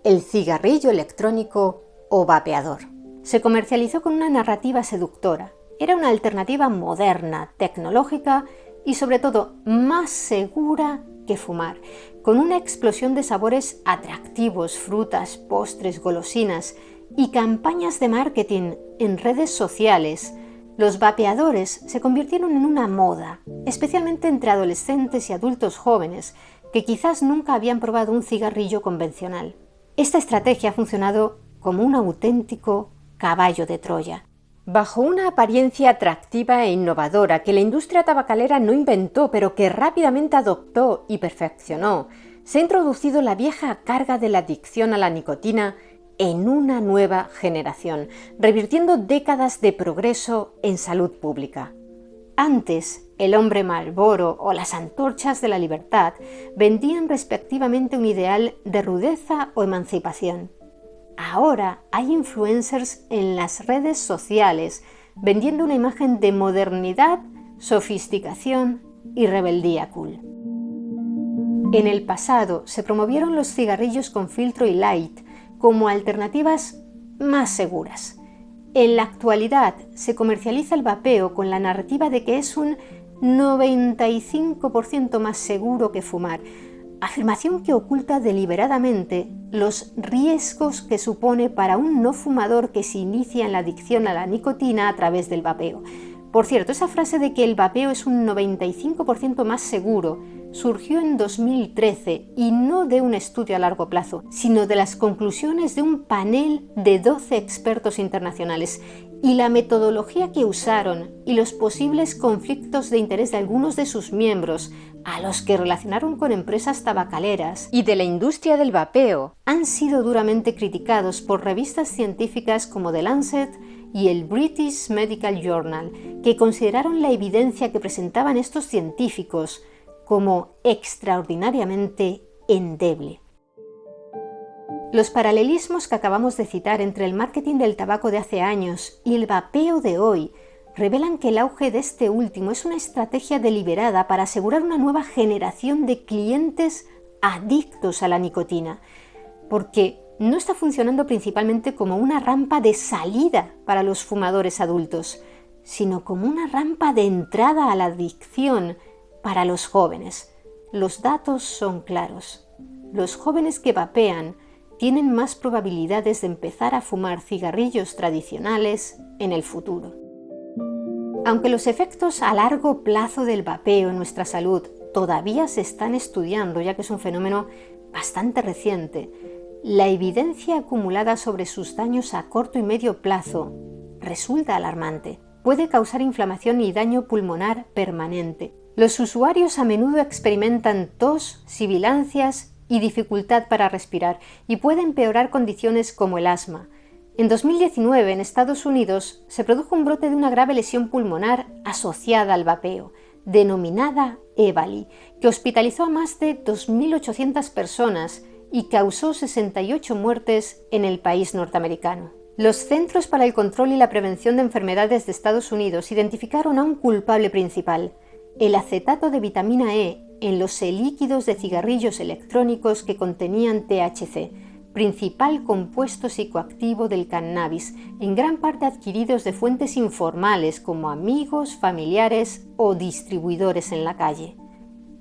el cigarrillo electrónico o vapeador. Se comercializó con una narrativa seductora. Era una alternativa moderna, tecnológica y sobre todo más segura que fumar, con una explosión de sabores atractivos, frutas, postres, golosinas y campañas de marketing en redes sociales. Los vapeadores se convirtieron en una moda, especialmente entre adolescentes y adultos jóvenes, que quizás nunca habían probado un cigarrillo convencional. Esta estrategia ha funcionado como un auténtico caballo de Troya. Bajo una apariencia atractiva e innovadora que la industria tabacalera no inventó, pero que rápidamente adoptó y perfeccionó, se ha introducido la vieja carga de la adicción a la nicotina en una nueva generación, revirtiendo décadas de progreso en salud pública. Antes, el hombre Marlboro o las antorchas de la libertad vendían respectivamente un ideal de rudeza o emancipación. Ahora hay influencers en las redes sociales vendiendo una imagen de modernidad, sofisticación y rebeldía cool. En el pasado se promovieron los cigarrillos con filtro y light como alternativas más seguras. En la actualidad se comercializa el vapeo con la narrativa de que es un 95% más seguro que fumar, afirmación que oculta deliberadamente los riesgos que supone para un no fumador que se inicia en la adicción a la nicotina a través del vapeo. Por cierto, esa frase de que el vapeo es un 95% más seguro surgió en 2013 y no de un estudio a largo plazo, sino de las conclusiones de un panel de 12 expertos internacionales y la metodología que usaron y los posibles conflictos de interés de algunos de sus miembros, a los que relacionaron con empresas tabacaleras y de la industria del vapeo, han sido duramente criticados por revistas científicas como The Lancet y el British Medical Journal, que consideraron la evidencia que presentaban estos científicos como extraordinariamente endeble. Los paralelismos que acabamos de citar entre el marketing del tabaco de hace años y el vapeo de hoy revelan que el auge de este último es una estrategia deliberada para asegurar una nueva generación de clientes adictos a la nicotina, porque no está funcionando principalmente como una rampa de salida para los fumadores adultos, sino como una rampa de entrada a la adicción para los jóvenes. Los datos son claros. Los jóvenes que vapean tienen más probabilidades de empezar a fumar cigarrillos tradicionales en el futuro. Aunque los efectos a largo plazo del vapeo en nuestra salud todavía se están estudiando, ya que es un fenómeno bastante reciente, la evidencia acumulada sobre sus daños a corto y medio plazo resulta alarmante. Puede causar inflamación y daño pulmonar permanente. Los usuarios a menudo experimentan tos, sibilancias y dificultad para respirar, y puede empeorar condiciones como el asma. En 2019, en Estados Unidos, se produjo un brote de una grave lesión pulmonar asociada al vapeo, denominada EVALI, que hospitalizó a más de 2.800 personas y causó 68 muertes en el país norteamericano. Los Centros para el Control y la Prevención de Enfermedades de Estados Unidos identificaron a un culpable principal, el acetato de vitamina E en los líquidos de cigarrillos electrónicos que contenían THC, principal compuesto psicoactivo del cannabis, en gran parte adquiridos de fuentes informales como amigos, familiares o distribuidores en la calle.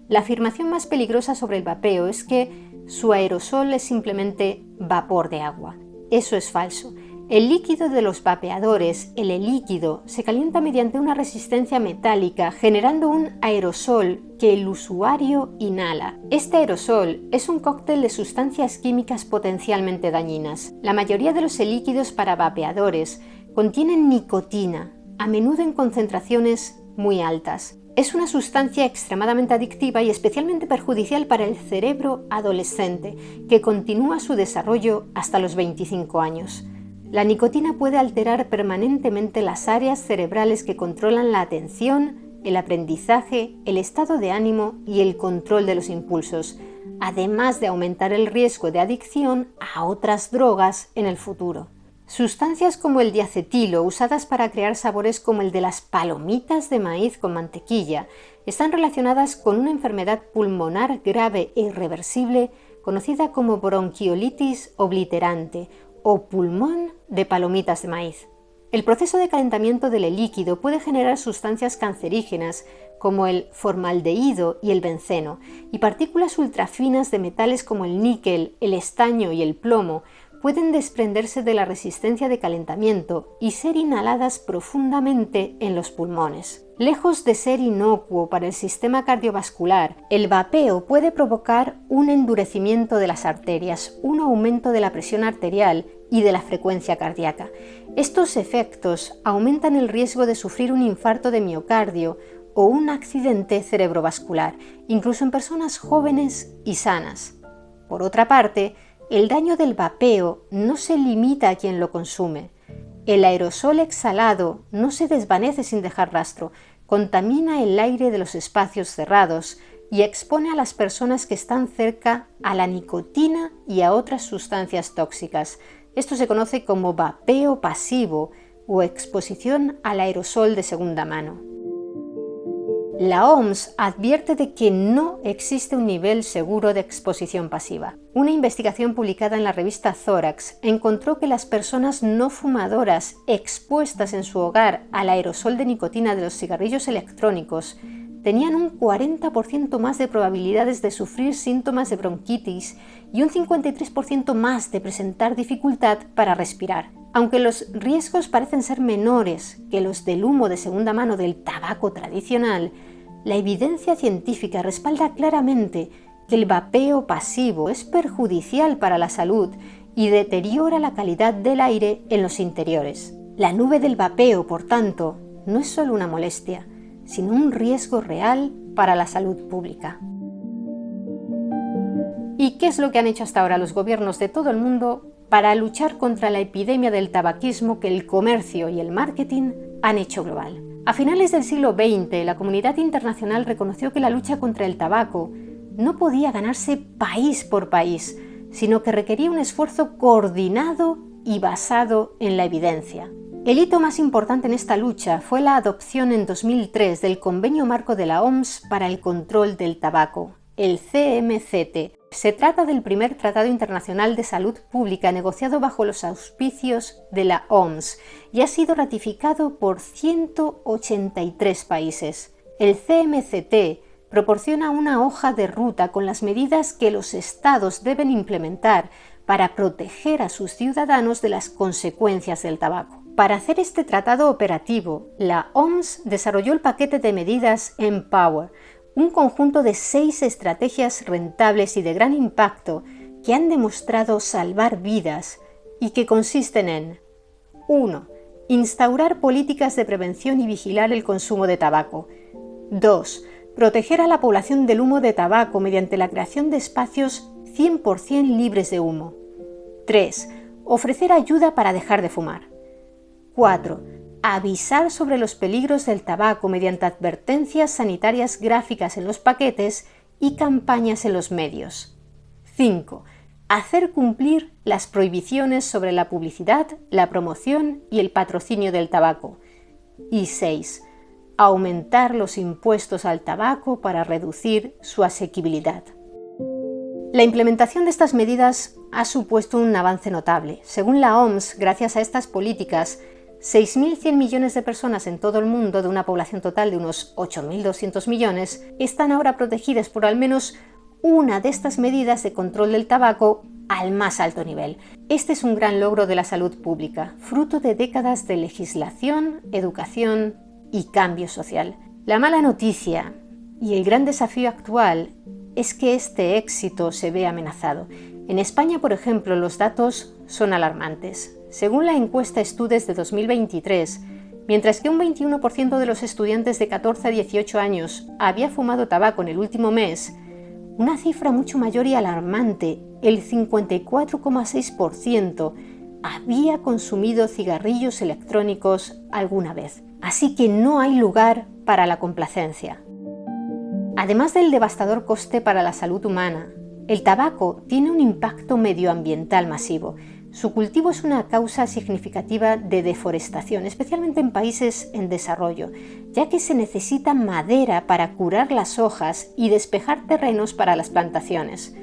La afirmación más peligrosa sobre el vapeo es que su aerosol es simplemente vapor de agua. Eso es falso. El líquido de los vapeadores, el líquido, se calienta mediante una resistencia metálica, generando un aerosol que el usuario inhala. Este aerosol es un cóctel de sustancias químicas potencialmente dañinas. La mayoría de los líquidos para vapeadores contienen nicotina, a menudo en concentraciones muy altas. Es una sustancia extremadamente adictiva y especialmente perjudicial para el cerebro adolescente, que continúa su desarrollo hasta los 25 años. La nicotina puede alterar permanentemente las áreas cerebrales que controlan la atención, el aprendizaje, el estado de ánimo y el control de los impulsos, además de aumentar el riesgo de adicción a otras drogas en el futuro. Sustancias como el diacetilo, usadas para crear sabores como el de las palomitas de maíz con mantequilla, están relacionadas con una enfermedad pulmonar grave e irreversible conocida como bronquiolitis obliterante o pulmón de palomitas de maíz. El proceso de calentamiento del líquido puede generar sustancias cancerígenas como el formaldehído y el benceno, y partículas ultrafinas de metales como el níquel, el estaño y el plomo pueden desprenderse de la resistencia de calentamiento y ser inhaladas profundamente en los pulmones. Lejos de ser inocuo para el sistema cardiovascular, el vapeo puede provocar un endurecimiento de las arterias, un aumento de la presión arterial y de la frecuencia cardíaca. Estos efectos aumentan el riesgo de sufrir un infarto de miocardio o un accidente cerebrovascular, incluso en personas jóvenes y sanas. Por otra parte, el daño del vapeo no se limita a quien lo consume. El aerosol exhalado no se desvanece sin dejar rastro, contamina el aire de los espacios cerrados y expone a las personas que están cerca a la nicotina y a otras sustancias tóxicas. Esto se conoce como vapeo pasivo o exposición al aerosol de segunda mano. La OMS advierte de que no existe un nivel seguro de exposición pasiva. Una investigación publicada en la revista Thorax encontró que las personas no fumadoras expuestas en su hogar al aerosol de nicotina de los cigarrillos electrónicos tenían un 40% más de probabilidades de sufrir síntomas de bronquitis y un 53% más de presentar dificultad para respirar. Aunque los riesgos parecen ser menores que los del humo de segunda mano del tabaco tradicional, la evidencia científica respalda claramente que el vapeo pasivo es perjudicial para la salud y deteriora la calidad del aire en los interiores. La nube del vapeo, por tanto, no es solo una molestia, sino un riesgo real para la salud pública. ¿Y qué es lo que han hecho hasta ahora los gobiernos de todo el mundo para luchar contra la epidemia del tabaquismo que el comercio y el marketing han hecho global? A finales del siglo XX, la comunidad internacional reconoció que la lucha contra el tabaco no podía ganarse país por país, sino que requería un esfuerzo coordinado y basado en la evidencia. El hito más importante en esta lucha fue la adopción en 2003 del Convenio Marco de la OMS para el Control del Tabaco, el CMCT. Se trata del primer tratado internacional de salud pública negociado bajo los auspicios de la OMS y ha sido ratificado por 183 países. El CMCT proporciona una hoja de ruta con las medidas que los estados deben implementar para proteger a sus ciudadanos de las consecuencias del tabaco. Para hacer este tratado operativo, la OMS desarrolló el paquete de medidas Empower, un conjunto de 6 estrategias rentables y de gran impacto que han demostrado salvar vidas y que consisten en 1. Instaurar políticas de prevención y vigilar el consumo de tabaco. 2. Proteger a la población del humo de tabaco mediante la creación de espacios 100% libres de humo. 3. Ofrecer ayuda para dejar de fumar. 4. Avisar sobre los peligros del tabaco mediante advertencias sanitarias gráficas en los paquetes y campañas en los medios. 5. Hacer cumplir las prohibiciones sobre la publicidad, la promoción y el patrocinio del tabaco. Y 6. Aumentar los impuestos al tabaco para reducir su asequibilidad. La implementación de estas medidas ha supuesto un avance notable. Según la OMS, gracias a estas políticas, 6.100 millones de personas en todo el mundo, de una población total de unos 8.200 millones, están ahora protegidas por al menos una de estas medidas de control del tabaco al más alto nivel. Este es un gran logro de la salud pública, fruto de décadas de legislación, educación y cambio social. La mala noticia y el gran desafío actual es que este éxito se ve amenazado. En España, por ejemplo, los datos son alarmantes. Según la encuesta Estudes de 2023, mientras que un 21% de los estudiantes de 14 a 18 años había fumado tabaco en el último mes, una cifra mucho mayor y alarmante, el 54,6%, había consumido cigarrillos electrónicos alguna vez. Así que no hay lugar para la complacencia. Además del devastador coste para la salud humana, el tabaco tiene un impacto medioambiental masivo. Su cultivo es una causa significativa de deforestación, especialmente en países en desarrollo, ya que se necesita madera para curar las hojas y despejar terrenos para las plantaciones.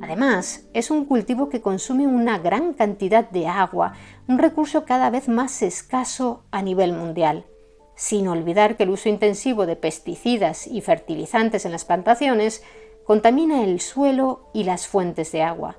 Además, es un cultivo que consume una gran cantidad de agua, un recurso cada vez más escaso a nivel mundial. Sin olvidar que el uso intensivo de pesticidas y fertilizantes en las plantaciones contamina el suelo y las fuentes de agua.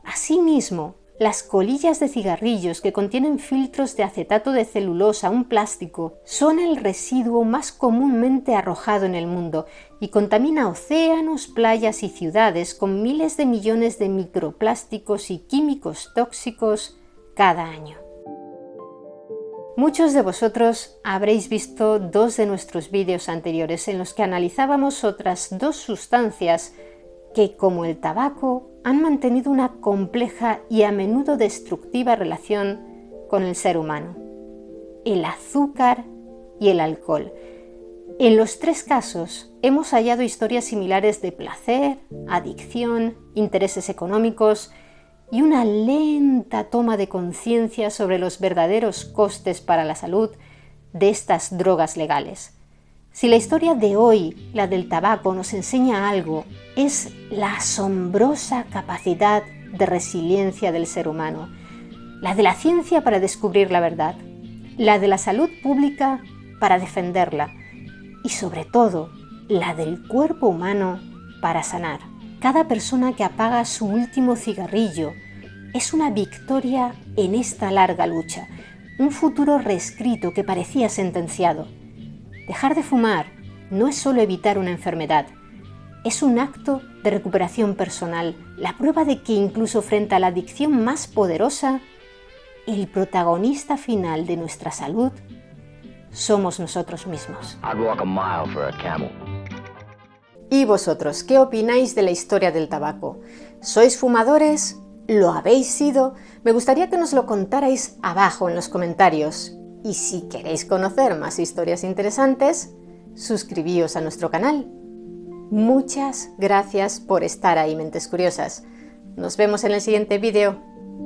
Asimismo, Las colillas de cigarrillos que contienen filtros de acetato de celulosa, un plástico, son el residuo más comúnmente arrojado en el mundo y contamina océanos, playas y ciudades con miles de millones de microplásticos y químicos tóxicos cada año. Muchos de vosotros habréis visto 2 de nuestros vídeos anteriores en los que analizábamos otras 2 sustancias que, como el tabaco, han mantenido una compleja y a menudo destructiva relación con el ser humano: el azúcar y el alcohol. En los 3 casos hemos hallado historias similares de placer, adicción, intereses económicos y una lenta toma de conciencia sobre los verdaderos costes para la salud de estas drogas legales. Si la historia de hoy, la del tabaco, nos enseña algo, es la asombrosa capacidad de resiliencia del ser humano, la de la ciencia para descubrir la verdad, la de la salud pública para defenderla y, sobre todo, la del cuerpo humano para sanar. Cada persona que apaga su último cigarrillo es una victoria en esta larga lucha, un futuro reescrito que parecía sentenciado. Dejar de fumar no es solo evitar una enfermedad, es un acto de recuperación personal, la prueba de que incluso frente a la adicción más poderosa, el protagonista final de nuestra salud somos nosotros mismos. ¿Y vosotros qué opináis de la historia del tabaco? ¿Sois fumadores? ¿Lo habéis sido? Me gustaría que nos lo contarais abajo en los comentarios. Y si queréis conocer más historias interesantes, suscribíos a nuestro canal. Muchas gracias por estar ahí, mentes curiosas. Nos vemos en el siguiente vídeo.